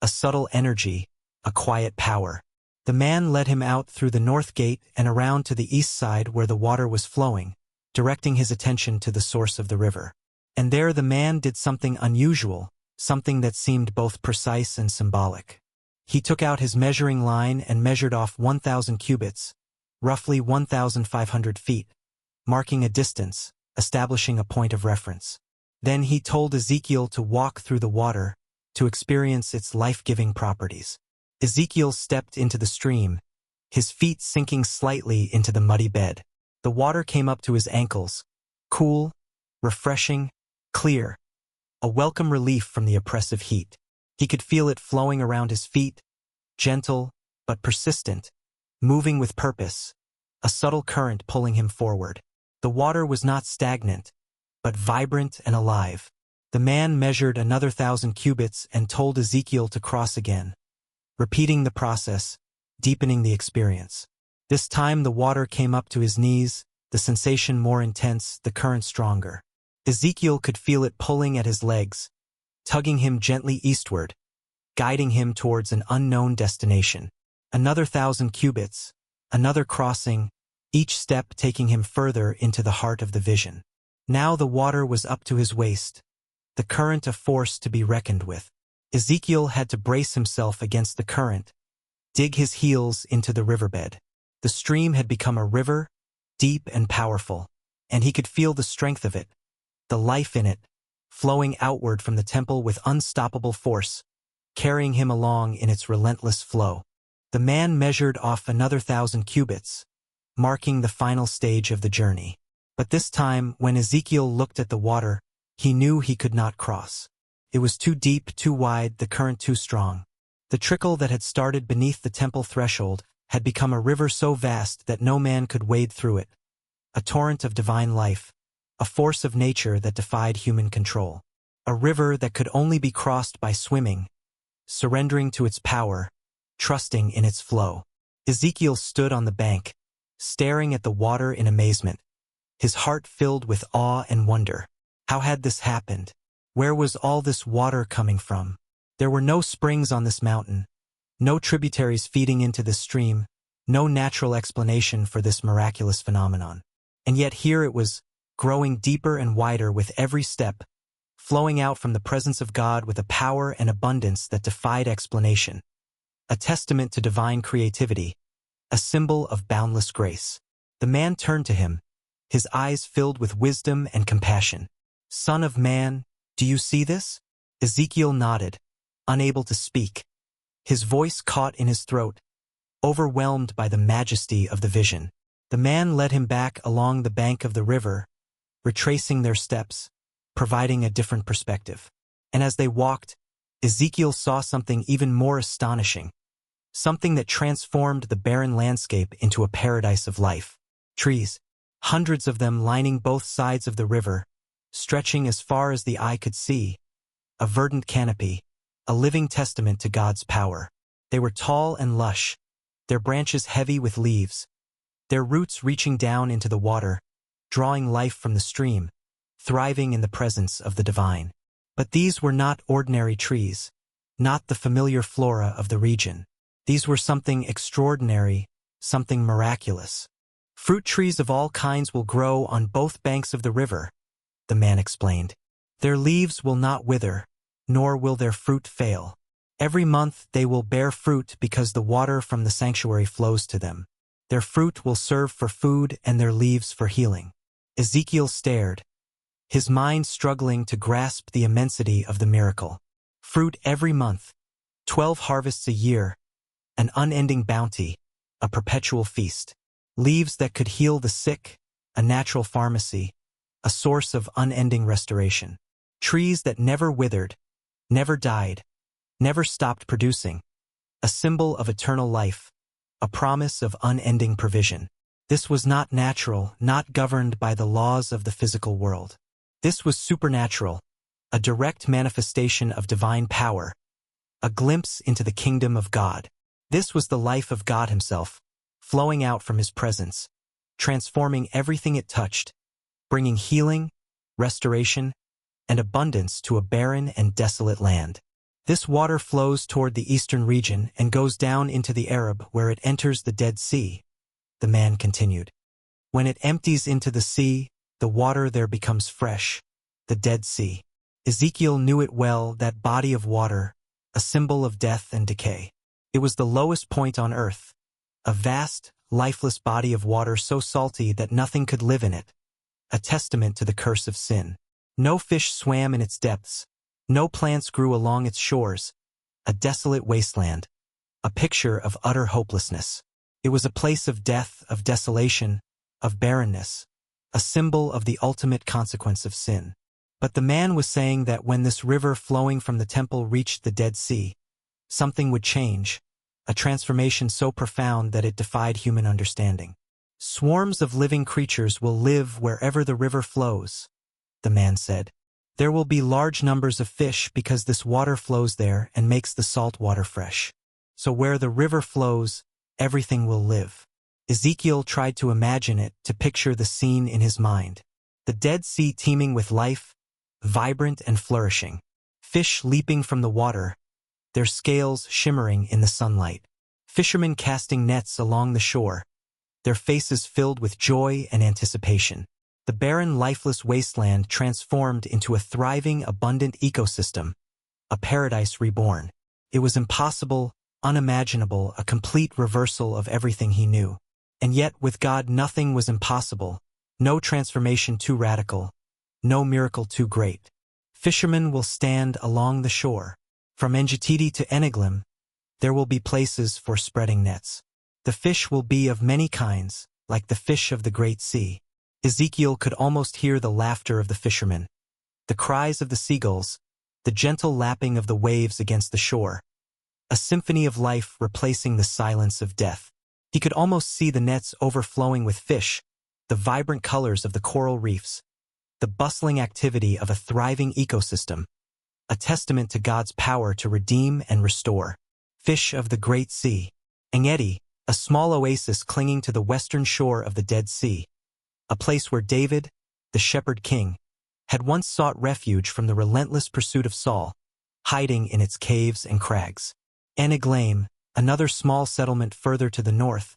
a subtle energy, a quiet power. The man led him out through the north gate and around to the east side where the water was flowing, directing his attention to the source of the river. And there the man did something unusual, something that seemed both precise and symbolic. He took out his measuring line and measured off 1,000 cubits, roughly 1,500 feet, marking a distance, establishing a point of reference. Then he told Ezekiel to walk through the water, to experience its life-giving properties. Ezekiel stepped into the stream, his feet sinking slightly into the muddy bed. The water came up to his ankles, cool, refreshing, clear, a welcome relief from the oppressive heat. He could feel it flowing around his feet, gentle but persistent, moving with purpose, a subtle current pulling him forward. The water was not stagnant, but vibrant and alive. The man measured another 1,000 cubits and told Ezekiel to cross again, repeating the process, deepening the experience. This time the water came up to his knees, the sensation more intense, the current stronger. Ezekiel could feel it pulling at his legs, tugging him gently eastward, guiding him towards an unknown destination. Another 1,000 cubits, another crossing, each step taking him further into the heart of the vision. Now the water was up to his waist, the current a force to be reckoned with. Ezekiel had to brace himself against the current, dig his heels into the riverbed. The stream had become a river, deep and powerful, and he could feel the strength of it, the life in it, flowing outward from the temple with unstoppable force, carrying him along in its relentless flow. The man measured off another 1,000 cubits, marking the final stage of the journey. But this time, when Ezekiel looked at the water, he knew he could not cross. It was too deep, too wide, the current too strong. The trickle that had started beneath the temple threshold had become a river so vast that no man could wade through it, a torrent of divine life, a force of nature that defied human control, a river that could only be crossed by swimming, surrendering to its power, trusting in its flow. Ezekiel stood on the bank, staring at the water in amazement, his heart filled with awe and wonder. How had this happened? Where was all this water coming from? There were no springs on this mountain, no tributaries feeding into this stream, no natural explanation for this miraculous phenomenon. And yet here it was, growing deeper and wider with every step, flowing out from the presence of God with a power and abundance that defied explanation. A testament to divine creativity, a symbol of boundless grace. The man turned to him, his eyes filled with wisdom and compassion. "Son of man, do you see this?" Ezekiel nodded, unable to speak, his voice caught in his throat, overwhelmed by the majesty of the vision. The man led him back along the bank of the river, retracing their steps, providing a different perspective. And as they walked, Ezekiel saw something even more astonishing. something that transformed the barren landscape into a paradise of life. Trees, hundreds of them lining both sides of the river, stretching as far as the eye could see, a verdant canopy, a living testament to God's power. They were tall and lush, their branches heavy with leaves, their roots reaching down into the water, drawing life from the stream, thriving in the presence of the divine. But these were not ordinary trees, not the familiar flora of the region. These were something extraordinary, something miraculous. Fruit trees of all kinds will grow on both banks of the river, the man explained. Their leaves will not wither, nor will their fruit fail. Every month they will bear fruit because the water from the sanctuary flows to them. Their fruit will serve for food and their leaves for healing. Ezekiel stared, his mind struggling to grasp the immensity of the miracle. Fruit every month, 12 harvests a year, an unending bounty, a perpetual feast. Leaves that could heal the sick, a natural pharmacy, a source of unending restoration. Trees that never withered, never died, never stopped producing, a symbol of eternal life, a promise of unending provision. This was not natural, not governed by the laws of the physical world. This was supernatural, a direct manifestation of divine power, a glimpse into the kingdom of God. This was the life of God himself, flowing out from his presence, transforming everything it touched, bringing healing, restoration, and abundance to a barren and desolate land. This water flows toward the eastern region and goes down into the Arab where it enters the Dead Sea, the man continued. When it empties into the sea, the water there becomes fresh, the Dead Sea. Ezekiel knew it well, that body of water, a symbol of death and decay. It was the lowest point on earth, a vast, lifeless body of water so salty that nothing could live in it, a testament to the curse of sin. No fish swam in its depths, no plants grew along its shores, a desolate wasteland, a picture of utter hopelessness. It was a place of death, of desolation, of barrenness, a symbol of the ultimate consequence of sin. But the man was saying that when this river flowing from the temple reached the Dead Sea, something would change, a transformation so profound that it defied human understanding. Swarms of living creatures will live wherever the river flows, the man said. There will be large numbers of fish because this water flows there and makes the salt water fresh. So where the river flows, everything will live. Ezekiel tried to imagine it, to picture the scene in his mind. The Dead Sea teeming with life, vibrant and flourishing. Fish leaping from the water, their scales shimmering in the sunlight. Fishermen casting nets along the shore, their faces filled with joy and anticipation. The barren, lifeless wasteland transformed into a thriving, abundant ecosystem, a paradise reborn. It was impossible, unimaginable, a complete reversal of everything he knew. And yet, with God, nothing was impossible, no transformation too radical, no miracle too great. Fishermen will stand along the shore. From Engetiti to Eneglim, there will be places for spreading nets. The fish will be of many kinds, like the fish of the great sea. Ezekiel could almost hear the laughter of the fishermen, the cries of the seagulls, the gentle lapping of the waves against the shore, a symphony of life replacing the silence of death. He could almost see the nets overflowing with fish, the vibrant colors of the coral reefs, the bustling activity of a thriving ecosystem, a testament to God's power to redeem and restore. Fish of the great sea. Engedi, a small oasis clinging to the western shore of the Dead Sea, a place where David, the shepherd king, had once sought refuge from the relentless pursuit of Saul, hiding in its caves and crags. Eneglaim, another small settlement further to the north,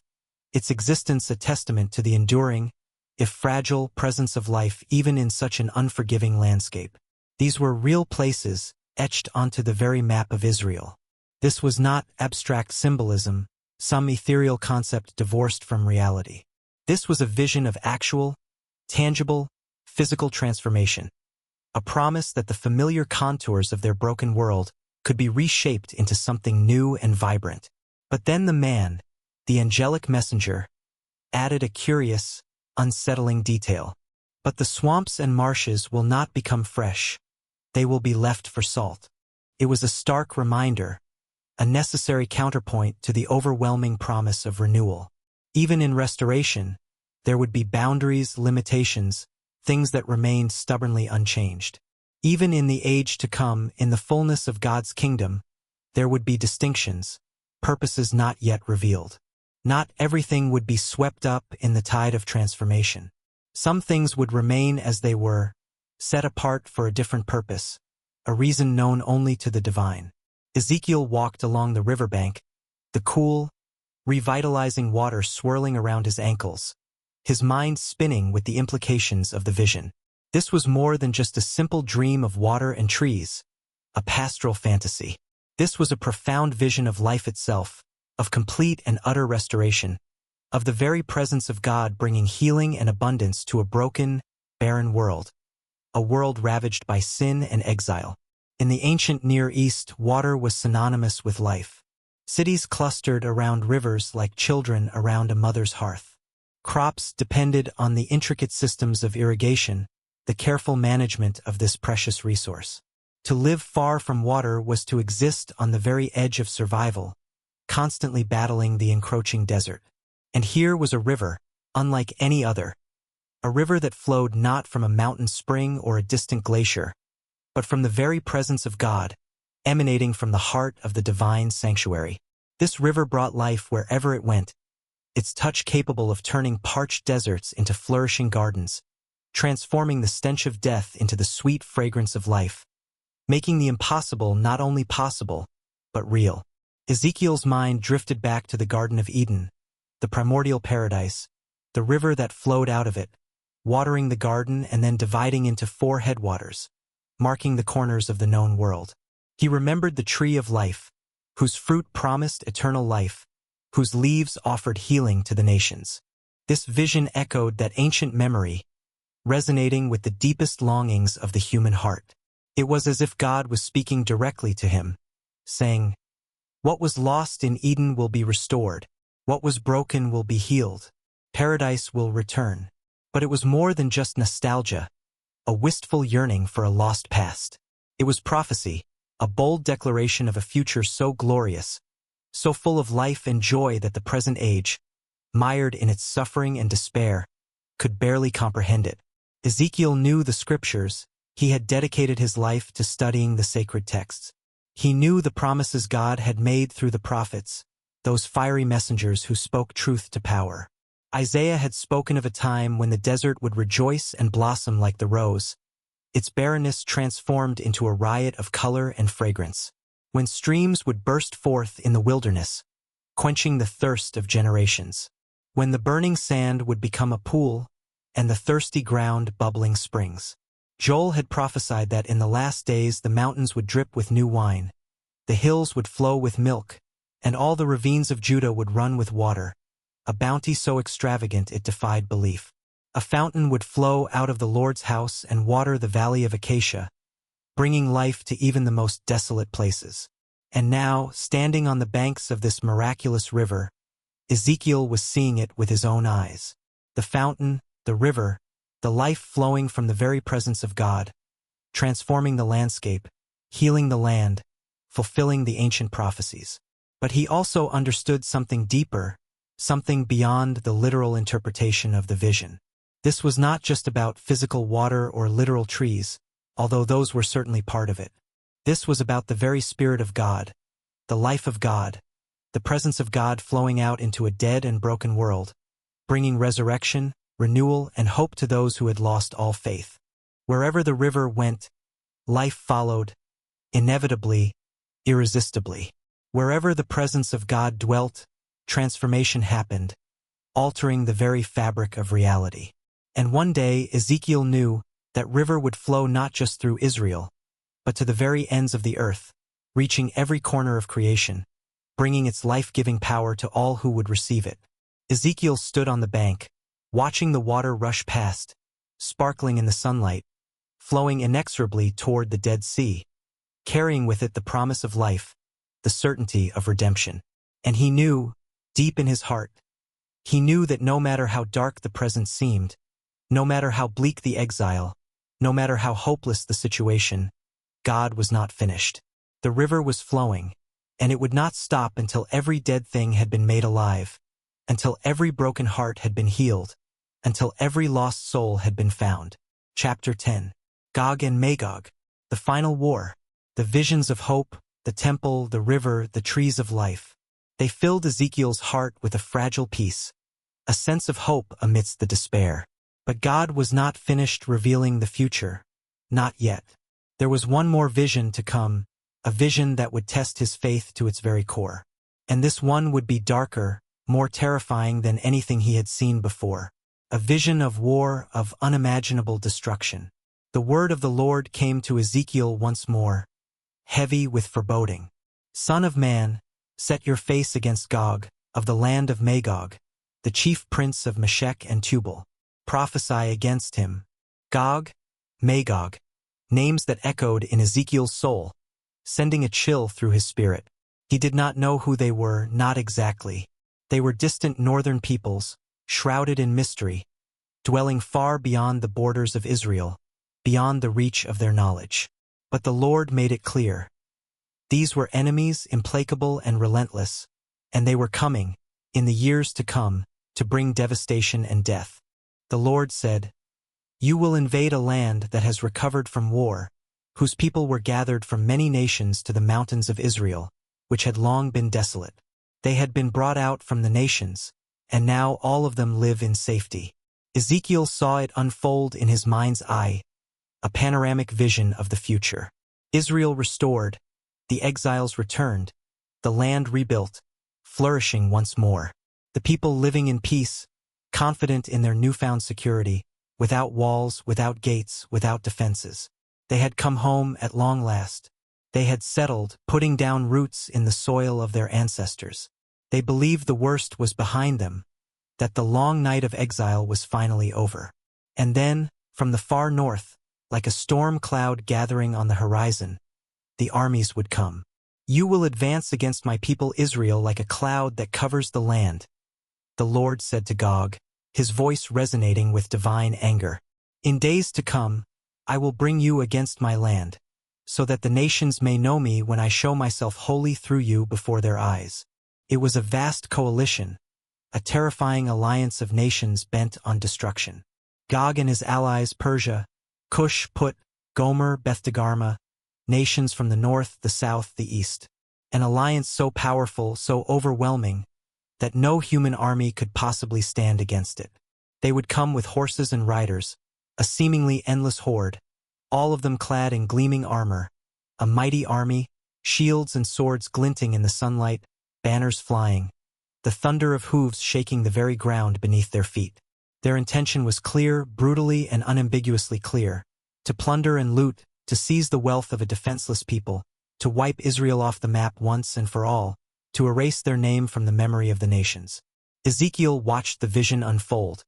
its existence a testament to the enduring, if fragile, presence of life even in such an unforgiving landscape. These were real places, etched onto the very map of Israel. This was not abstract symbolism, some ethereal concept divorced from reality. This was a vision of actual, tangible, physical transformation, a promise that the familiar contours of their broken world could be reshaped into something new and vibrant. But then the man, the angelic messenger, added a curious, unsettling detail. But the swamps and marshes will not become fresh. They will be left for salt. It was a stark reminder, a necessary counterpoint to the overwhelming promise of renewal. Even in restoration, there would be boundaries, limitations, things that remained stubbornly unchanged. Even in the age to come, in the fullness of God's kingdom, there would be distinctions, purposes not yet revealed. Not everything would be swept up in the tide of transformation. Some things would remain as they were, set apart for a different purpose, a reason known only to the divine. Ezekiel walked along the riverbank, the cool, revitalizing water swirling around his ankles, his mind spinning with the implications of the vision. This was more than just a simple dream of water and trees, a pastoral fantasy. This was a profound vision of life itself, of complete and utter restoration, of the very presence of God bringing healing and abundance to a broken, barren world, a world ravaged by sin and exile. In the ancient Near East, water was synonymous with life. Cities clustered around rivers like children around a mother's hearth. Crops depended on the intricate systems of irrigation, the careful management of this precious resource. To live far from water was to exist on the very edge of survival, constantly battling the encroaching desert. And here was a river, unlike any other, a river that flowed not from a mountain spring or a distant glacier, but from the very presence of God, emanating from the heart of the divine sanctuary. This river brought life wherever it went, its touch capable of turning parched deserts into flourishing gardens, transforming the stench of death into the sweet fragrance of life, making the impossible not only possible, but real. Ezekiel's mind drifted back to the Garden of Eden, the primordial paradise, the river that flowed out of it, watering the garden and then dividing into 4 headwaters, marking the corners of the known world. He remembered the tree of life, whose fruit promised eternal life, whose leaves offered healing to the nations. This vision echoed that ancient memory, resonating with the deepest longings of the human heart. It was as if God was speaking directly to him, saying, "What was lost in Eden will be restored. What was broken will be healed. Paradise will return." But it was more than just nostalgia, a wistful yearning for a lost past. It was prophecy, a bold declaration of a future so glorious, so full of life and joy that the present age, mired in its suffering and despair, could barely comprehend it. Ezekiel knew the scriptures. He had dedicated his life to studying the sacred texts. He knew the promises God had made through the prophets, those fiery messengers who spoke truth to power. Isaiah had spoken of a time when the desert would rejoice and blossom like the rose, its barrenness transformed into a riot of color and fragrance, when streams would burst forth in the wilderness, quenching the thirst of generations, when the burning sand would become a pool, and the thirsty ground bubbling springs. Joel had prophesied that in the last days the mountains would drip with new wine, the hills would flow with milk, and all the ravines of Judah would run with water, a bounty so extravagant it defied belief. A fountain would flow out of the Lord's house and water the valley of Acacia, bringing life to even the most desolate places. And now, standing on the banks of this miraculous river, Ezekiel was seeing it with his own eyes. The fountain, the river, the life flowing from the very presence of God, transforming the landscape, healing the land, fulfilling the ancient prophecies. But he also understood something deeper, something beyond the literal interpretation of the vision. This was not just about physical water or literal trees, although those were certainly part of it. This was about the very Spirit of God, the life of God, the presence of God flowing out into a dead and broken world, bringing resurrection, renewal, and hope to those who had lost all faith. Wherever the river went, life followed, inevitably, irresistibly. Wherever the presence of God dwelt, transformation happened, altering the very fabric of reality. And one day Ezekiel knew that river would flow not just through Israel, but to the very ends of the earth, reaching every corner of creation, bringing its life-giving power to all who would receive it. Ezekiel stood on the bank, watching the water rush past, sparkling in the sunlight, flowing inexorably toward the Dead Sea, carrying with it the promise of life, the certainty of redemption. And he knew, deep in his heart, he knew that no matter how dark the present seemed, no matter how bleak the exile, no matter how hopeless the situation, God was not finished. The river was flowing, and it would not stop until every dead thing had been made alive, until every broken heart had been healed, until every lost soul had been found. Chapter 10. Gog and Magog. The Final War. The visions of hope, the temple, the river, the trees of life. They filled Ezekiel's heart with a fragile peace, a sense of hope amidst the despair. But God was not finished revealing the future. Not yet. There was one more vision to come, a vision that would test his faith to its very core. And this one would be darker, more terrifying than anything he had seen before. A vision of war, of unimaginable destruction. The word of the Lord came to Ezekiel once more, heavy with foreboding. Son of man, set your face against Gog, of the land of Magog, the chief prince of Meshech and Tubal. Prophesy against him. Gog, Magog, names that echoed in Ezekiel's soul, sending a chill through his spirit. He did not know who they were, not exactly. They were distant northern peoples, shrouded in mystery, dwelling far beyond the borders of Israel, beyond the reach of their knowledge. But the Lord made it clear. These were enemies, implacable and relentless, and they were coming, in the years to come, to bring devastation and death. The Lord said, "You will invade a land that has recovered from war, whose people were gathered from many nations to the mountains of Israel, which had long been desolate. They had been brought out from the nations, and now all of them live in safety." Ezekiel saw it unfold in his mind's eye, a panoramic vision of the future. Israel restored, the exiles returned, the land rebuilt, flourishing once more. The people living in peace, confident in their newfound security, without walls, without gates, without defenses. They had come home at long last. They had settled, putting down roots in the soil of their ancestors. They believed the worst was behind them, that the long night of exile was finally over. And then, from the far north, like a storm cloud gathering on the horizon, the armies would come. "You will advance against my people Israel like a cloud that covers the land," the Lord said to Gog, his voice resonating with divine anger. "In days to come, I will bring you against my land, so that the nations may know me when I show myself holy through you before their eyes." It was a vast coalition, a terrifying alliance of nations bent on destruction. Gog and his allies Persia, Cush, Put, Gomer, Beth-Dagarma, nations from the north, the south, the east. An alliance so powerful, so overwhelming, that no human army could possibly stand against it. They would come with horses and riders, a seemingly endless horde, all of them clad in gleaming armor, a mighty army, shields and swords glinting in the sunlight, banners flying, the thunder of hooves shaking the very ground beneath their feet. Their intention was clear, brutally and unambiguously clear: to plunder and loot, to seize the wealth of a defenseless people, to wipe Israel off the map once and for all, to erase their name from the memory of the nations. Ezekiel watched the vision unfold,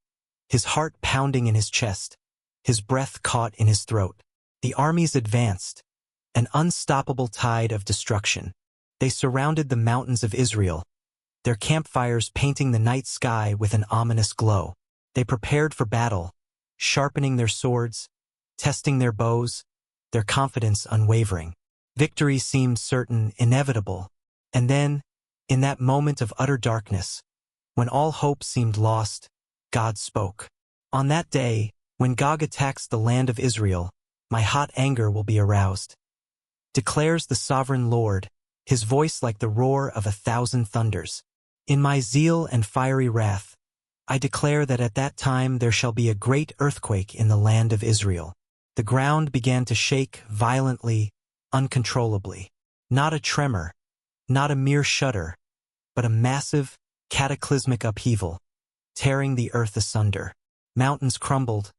his heart pounding in his chest, his breath caught in his throat. The armies advanced, an unstoppable tide of destruction. They surrounded the mountains of Israel, their campfires painting the night sky with an ominous glow. They prepared for battle, sharpening their swords, testing their bows, their confidence unwavering. Victory seemed certain, inevitable. And then, in that moment of utter darkness, when all hope seemed lost, God spoke. "On that day, when Gog attacks the land of Israel, my hot anger will be aroused," declares the sovereign Lord, his voice like the roar of 1,000 thunders. "In my zeal and fiery wrath, I declare that at that time there shall be a great earthquake in the land of Israel." The ground began to shake violently, uncontrollably. Not a tremor, not a mere shudder, but a massive, cataclysmic upheaval, tearing the earth asunder. Mountains crumbled,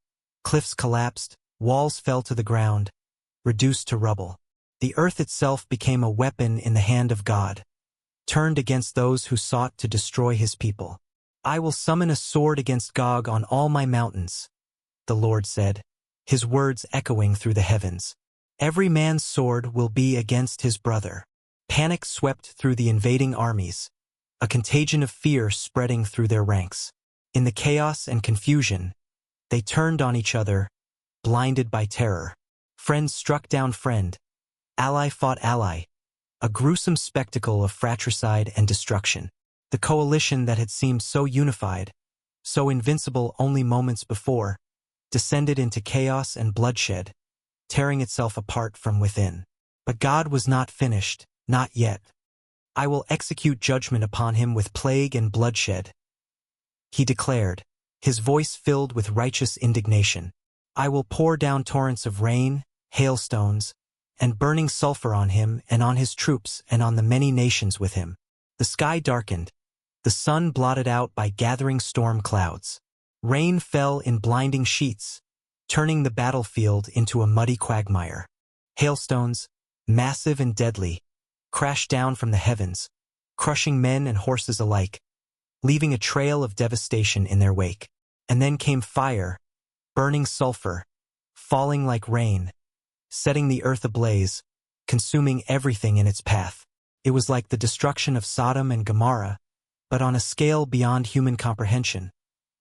cliffs collapsed, walls fell to the ground, reduced to rubble. The earth itself became a weapon in the hand of God, turned against those who sought to destroy his people. "I will summon a sword against Gog on all my mountains," the Lord said, his words echoing through the heavens. "Every man's sword will be against his brother." Panic swept through the invading armies, a contagion of fear spreading through their ranks. In the chaos and confusion, they turned on each other, blinded by terror. Friend struck down friend, ally fought ally, a gruesome spectacle of fratricide and destruction. The coalition that had seemed so unified, so invincible only moments before, descended into chaos and bloodshed, tearing itself apart from within. But God was not finished, not yet. "I will execute judgment upon him with plague and bloodshed," he declared, his voice filled with righteous indignation. "I will pour down torrents of rain, hailstones, and burning sulfur on him and on his troops and on the many nations with him." The sky darkened, the sun blotted out by gathering storm clouds. Rain fell in blinding sheets, turning the battlefield into a muddy quagmire. Hailstones, massive and deadly, crashed down from the heavens, crushing men and horses alike, leaving a trail of devastation in their wake. And then came fire, burning sulfur, falling like rain, setting the earth ablaze, consuming everything in its path. It was like the destruction of Sodom and Gomorrah, but on a scale beyond human comprehension,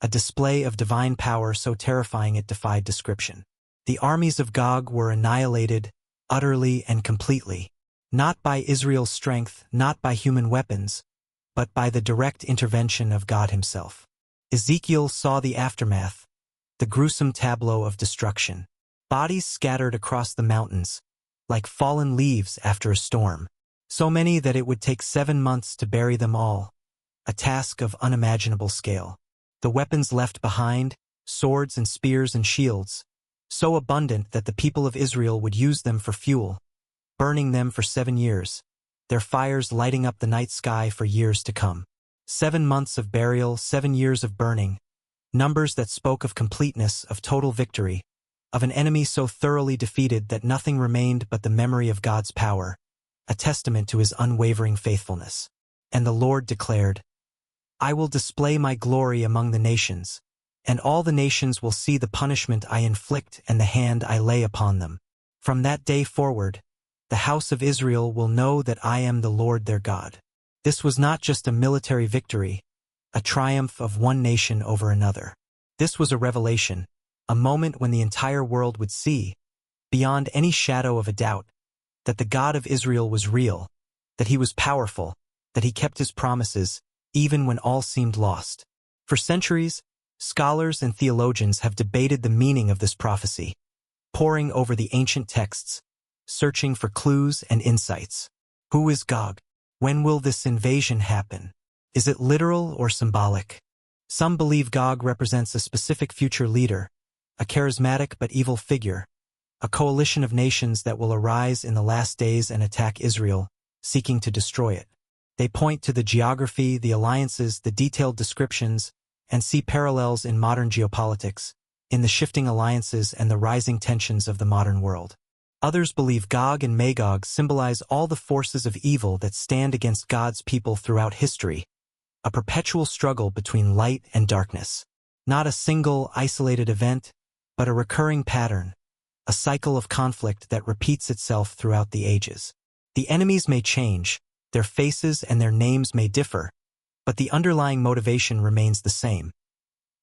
a display of divine power so terrifying it defied description. The armies of Gog were annihilated, utterly and completely, not by Israel's strength, not by human weapons, but by the direct intervention of God himself. Ezekiel saw the aftermath, the gruesome tableau of destruction. Bodies scattered across the mountains, like fallen leaves after a storm. So many that it would take 7 months to bury them all, a task of unimaginable scale. The weapons left behind, swords and spears and shields, so abundant that the people of Israel would use them for fuel, burning them for 7 years, their fires lighting up the night sky for years to come. 7 months of burial, 7 years of burning, numbers that spoke of completeness, of total victory, of an enemy so thoroughly defeated that nothing remained but the memory of God's power, a testament to his unwavering faithfulness. And the Lord declared, "I will display my glory among the nations, and all the nations will see the punishment I inflict and the hand I lay upon them. From that day forward, the house of Israel will know that I am the Lord their God." This was not just a military victory, a triumph of one nation over another. This was a revelation, a moment when the entire world would see, beyond any shadow of a doubt, that the God of Israel was real, that he was powerful, that he kept his promises, even when all seemed lost. For centuries, scholars and theologians have debated the meaning of this prophecy, poring over the ancient texts, searching for clues and insights. Who is Gog? When will this invasion happen? Is it literal or symbolic? Some believe Gog represents a specific future leader, a charismatic but evil figure, a coalition of nations that will arise in the last days and attack Israel, seeking to destroy it. They point to the geography, the alliances, the detailed descriptions, and see parallels in modern geopolitics, in the shifting alliances and the rising tensions of the modern world. Others believe Gog and Magog symbolize all the forces of evil that stand against God's people throughout history, a perpetual struggle between light and darkness. Not a single, isolated event, but a recurring pattern, a cycle of conflict that repeats itself throughout the ages. The enemies may change, their faces and their names may differ, but the underlying motivation remains the same: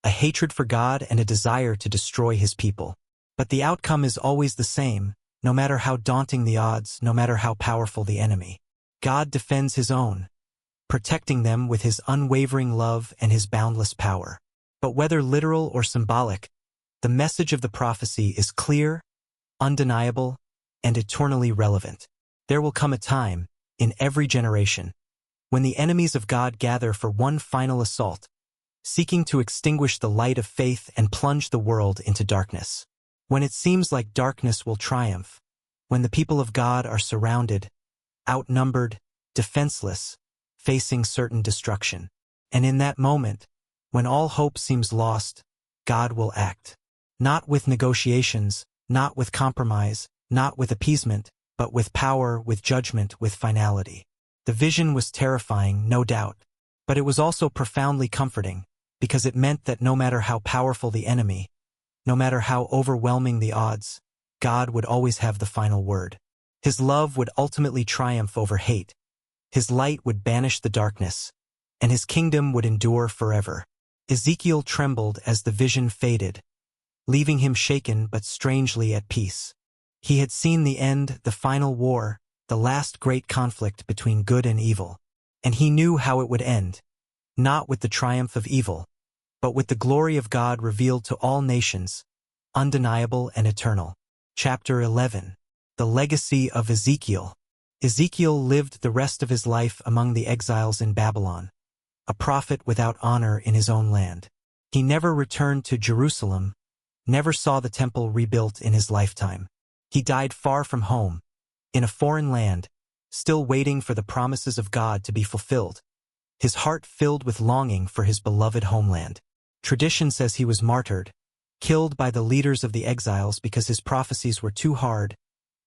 a hatred for God and a desire to destroy his people. But the outcome is always the same, no matter how daunting the odds, no matter how powerful the enemy. God defends his own, protecting them with his unwavering love and his boundless power. But whether literal or symbolic, the message of the prophecy is clear, undeniable, and eternally relevant. There will come a time, in every generation, when the enemies of God gather for one final assault, seeking to extinguish the light of faith and plunge the world into darkness. When it seems like darkness will triumph, when the people of God are surrounded, outnumbered, defenseless, facing certain destruction. And in that moment, when all hope seems lost, God will act. Not with negotiations, not with compromise, not with appeasement, but with power, with judgment, with finality. The vision was terrifying, no doubt, but it was also profoundly comforting, because it meant that no matter how powerful the enemy, no matter how overwhelming the odds, God would always have the final word. His love would ultimately triumph over hate. His light would banish the darkness, and his kingdom would endure forever. Ezekiel trembled as the vision faded, leaving him shaken but strangely at peace. He had seen the end, the final war, the last great conflict between good and evil. And he knew how it would end, not with the triumph of evil, but with the glory of God revealed to all nations, undeniable and eternal. Chapter 11. The Legacy of Ezekiel. Ezekiel lived the rest of his life among the exiles in Babylon, a prophet without honor in his own land. He never returned to Jerusalem, never saw the temple rebuilt in his lifetime. He died far from home, in a foreign land, still waiting for the promises of God to be fulfilled, his heart filled with longing for his beloved homeland. Tradition says he was martyred, killed by the leaders of the exiles because his prophecies were too hard,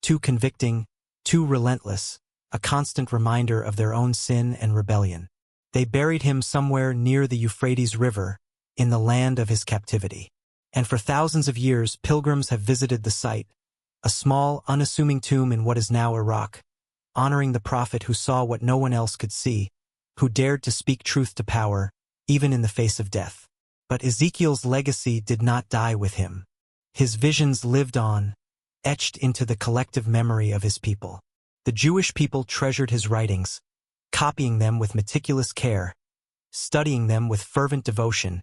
too convicting, too relentless, a constant reminder of their own sin and rebellion. They buried him somewhere near the Euphrates River, in the land of his captivity. And for thousands of years, pilgrims have visited the site, a small, unassuming tomb in what is now Iraq, honoring the prophet who saw what no one else could see, who dared to speak truth to power, even in the face of death. But Ezekiel's legacy did not die with him. His visions lived on, etched into the collective memory of his people. The Jewish people treasured his writings, copying them with meticulous care, studying them with fervent devotion,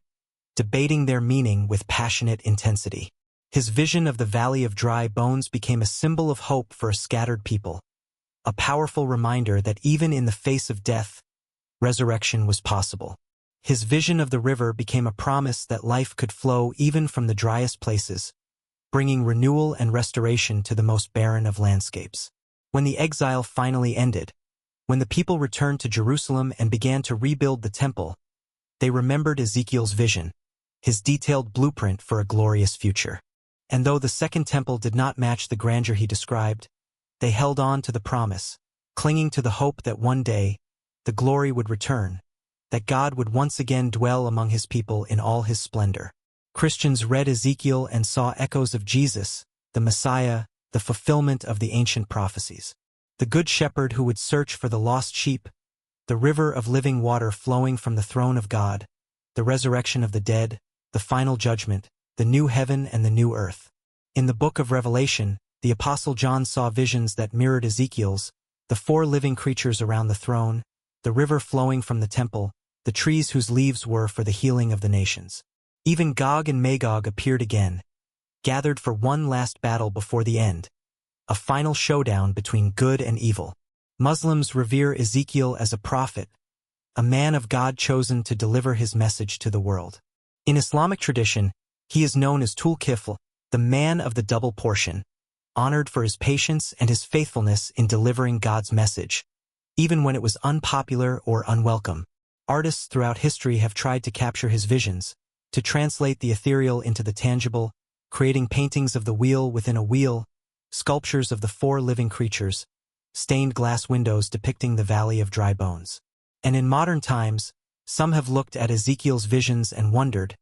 debating their meaning with passionate intensity. His vision of the Valley of Dry Bones became a symbol of hope for a scattered people, a powerful reminder that even in the face of death, resurrection was possible. His vision of the river became a promise that life could flow even from the driest places, bringing renewal and restoration to the most barren of landscapes. When the exile finally ended, when the people returned to Jerusalem and began to rebuild the temple, they remembered Ezekiel's vision, his detailed blueprint for a glorious future. And though the second temple did not match the grandeur he described, they held on to the promise, clinging to the hope that one day, the glory would return, that God would once again dwell among his people in all his splendor. Christians read Ezekiel and saw echoes of Jesus, the Messiah, the fulfillment of the ancient prophecies. The Good Shepherd who would search for the lost sheep, the river of living water flowing from the throne of God, the resurrection of the dead, the final judgment, the new heaven and the new earth. In the book of Revelation, the Apostle John saw visions that mirrored Ezekiel's, the 4 living creatures around the throne, the river flowing from the temple, the trees whose leaves were for the healing of the nations. Even Gog and Magog appeared again, gathered for one last battle before the end, a final showdown between good and evil. Muslims revere Ezekiel as a prophet, a man of God chosen to deliver his message to the world. In Islamic tradition, he is known as Tul-Kifl, the man of the double portion, honored for his patience and his faithfulness in delivering God's message, even when it was unpopular or unwelcome. Artists throughout history have tried to capture his visions, to translate the ethereal into the tangible, creating paintings of the wheel within a wheel, sculptures of the 4 living creatures, stained glass windows depicting the Valley of Dry Bones. And in modern times, some have looked at Ezekiel's visions and wondered,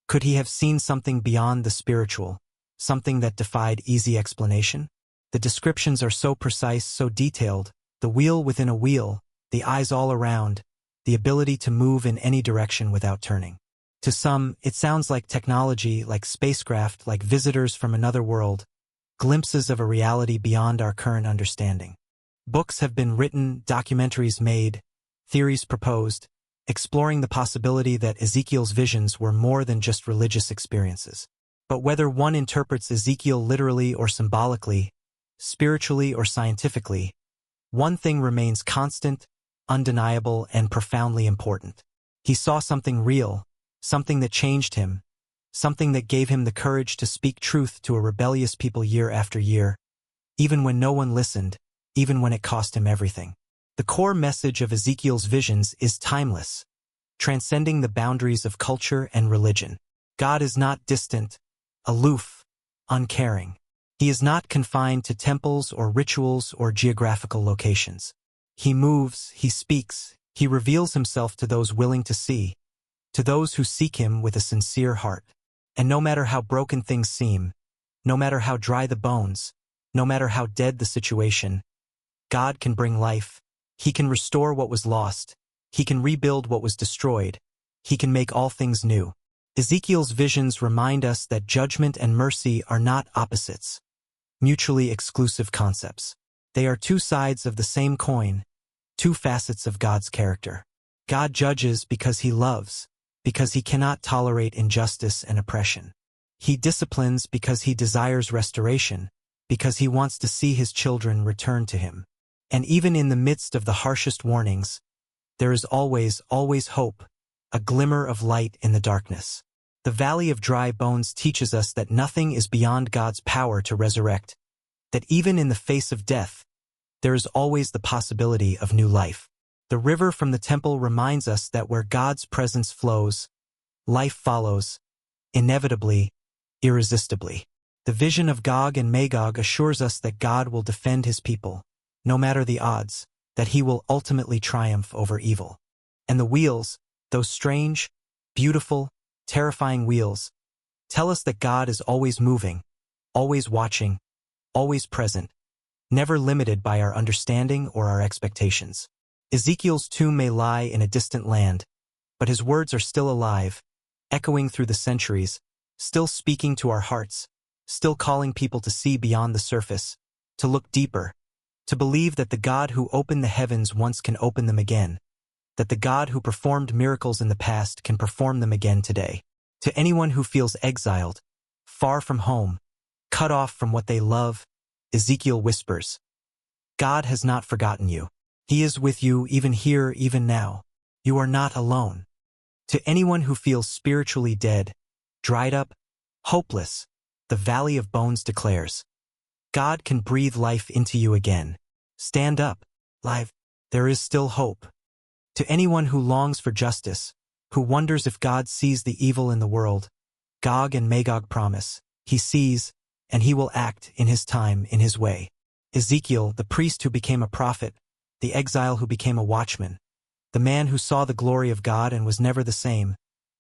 could he have seen something beyond the spiritual, something that defied easy explanation? The descriptions are so precise, so detailed, the wheel within a wheel, the eyes all around, the ability to move in any direction without turning. To some, it sounds like technology, like spacecraft, like visitors from another world, glimpses of a reality beyond our current understanding. Books have been written, documentaries made, theories proposed, exploring the possibility that Ezekiel's visions were more than just religious experiences. But whether one interprets Ezekiel literally or symbolically, spiritually or scientifically, one thing remains constant, undeniable, and profoundly important. He saw something real, something that changed him, something that gave him the courage to speak truth to a rebellious people year after year, even when no one listened, even when it cost him everything. The core message of Ezekiel's visions is timeless, transcending the boundaries of culture and religion. God is not distant, aloof, uncaring. He is not confined to temples or rituals or geographical locations. He moves, he speaks, he reveals himself to those willing to see, to those who seek him with a sincere heart. And no matter how broken things seem, no matter how dry the bones, no matter how dead the situation, God can bring life. He can restore what was lost. He can rebuild what was destroyed. He can make all things new. Ezekiel's visions remind us that judgment and mercy are not opposites, mutually exclusive concepts. They are two sides of the same coin, two facets of God's character. God judges because he loves, because he cannot tolerate injustice and oppression. He disciplines because he desires restoration, because he wants to see his children return to him. And even in the midst of the harshest warnings, there is always hope, a glimmer of light in the darkness. The Valley of Dry Bones teaches us that nothing is beyond God's power to resurrect, that even in the face of death, there is always the possibility of new life. The river from the temple reminds us that where God's presence flows, life follows, inevitably, irresistibly. The vision of Gog and Magog assures us that God will defend his people, no matter the odds, that he will ultimately triumph over evil. And the wheels, those strange, beautiful, terrifying wheels, tell us that God is always moving, always watching, always present, never limited by our understanding or our expectations. Ezekiel's tomb may lie in a distant land, but his words are still alive, echoing through the centuries, still speaking to our hearts, still calling people to see beyond the surface, to look deeper, to believe that the God who opened the heavens once can open them again, that the God who performed miracles in the past can perform them again today. To anyone who feels exiled, far from home, cut off from what they love, Ezekiel whispers, God has not forgotten you. He is with you even here, even now. You are not alone. To anyone who feels spiritually dead, dried up, hopeless, the Valley of Bones declares, God can breathe life into you again. Stand up, live. There is still hope. To anyone who longs for justice, who wonders if God sees the evil in the world, Gog and Magog promise, he sees, and he will act in his time, in his way. Ezekiel, the priest who became a prophet, the exile who became a watchman, the man who saw the glory of God and was never the same,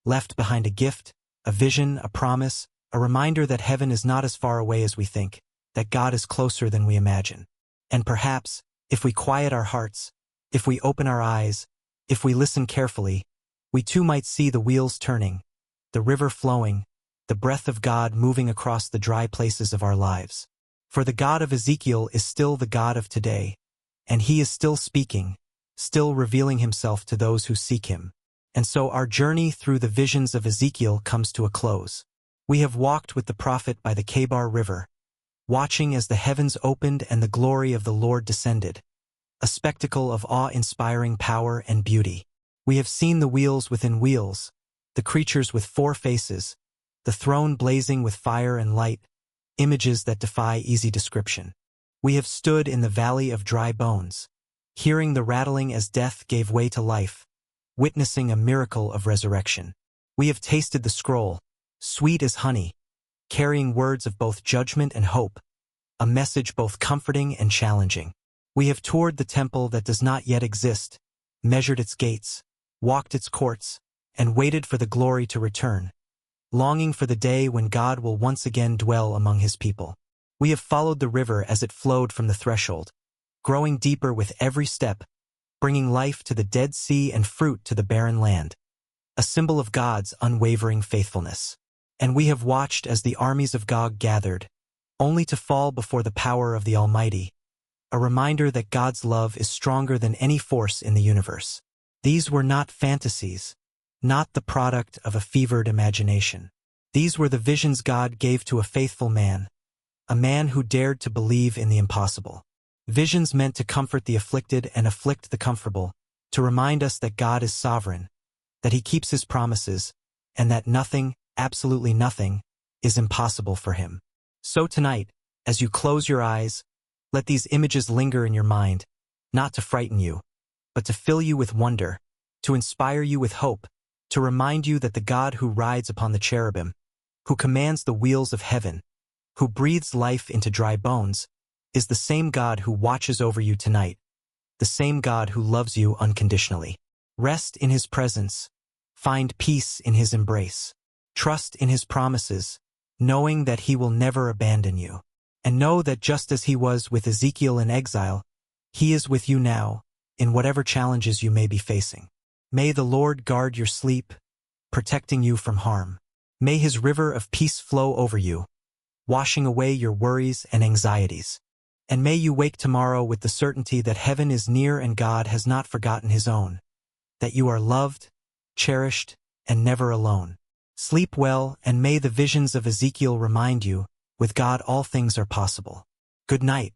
left behind a gift, a vision, a promise, a reminder that heaven is not as far away as we think, that God is closer than we imagine. And perhaps, if we quiet our hearts, if we open our eyes, if we listen carefully, we too might see the wheels turning, the river flowing, the breath of God moving across the dry places of our lives. For the God of Ezekiel is still the God of today, and he is still speaking, still revealing himself to those who seek him. And so our journey through the visions of Ezekiel comes to a close. We have walked with the prophet by the Kebar River, watching as the heavens opened and the glory of the Lord descended, a spectacle of awe-inspiring power and beauty. We have seen the wheels within wheels, the creatures with four faces, the throne blazing with fire and light, images that defy easy description. We have stood in the Valley of Dry Bones, hearing the rattling as death gave way to life, witnessing a miracle of resurrection. We have tasted the scroll, sweet as honey, carrying words of both judgment and hope, a message both comforting and challenging. We have toured the temple that does not yet exist, measured its gates, walked its courts, and waited for the glory to return, longing for the day when God will once again dwell among his people. We have followed the river as it flowed from the threshold, growing deeper with every step, bringing life to the Dead Sea and fruit to the barren land, a symbol of God's unwavering faithfulness. And we have watched as the armies of Gog gathered, only to fall before the power of the Almighty, a reminder that God's love is stronger than any force in the universe. These were not fantasies, not the product of a fevered imagination. These were the visions God gave to a faithful man, a man who dared to believe in the impossible. Visions meant to comfort the afflicted and afflict the comfortable, to remind us that God is sovereign, that he keeps his promises, and that nothing, absolutely nothing, is impossible for him. So tonight, as you close your eyes, let these images linger in your mind, not to frighten you, but to fill you with wonder, to inspire you with hope, to remind you that the God who rides upon the cherubim, who commands the wheels of heaven, who breathes life into dry bones, is the same God who watches over you tonight, the same God who loves you unconditionally. Rest in his presence, find peace in his embrace, trust in his promises, knowing that he will never abandon you. And know that just as he was with Ezekiel in exile, he is with you now, in whatever challenges you may be facing. May the Lord guard your sleep, protecting you from harm. May his river of peace flow over you, washing away your worries and anxieties. And may you wake tomorrow with the certainty that heaven is near and God has not forgotten his own, that you are loved, cherished, and never alone. Sleep well, and may the visions of Ezekiel remind you, with God all things are possible. Good night.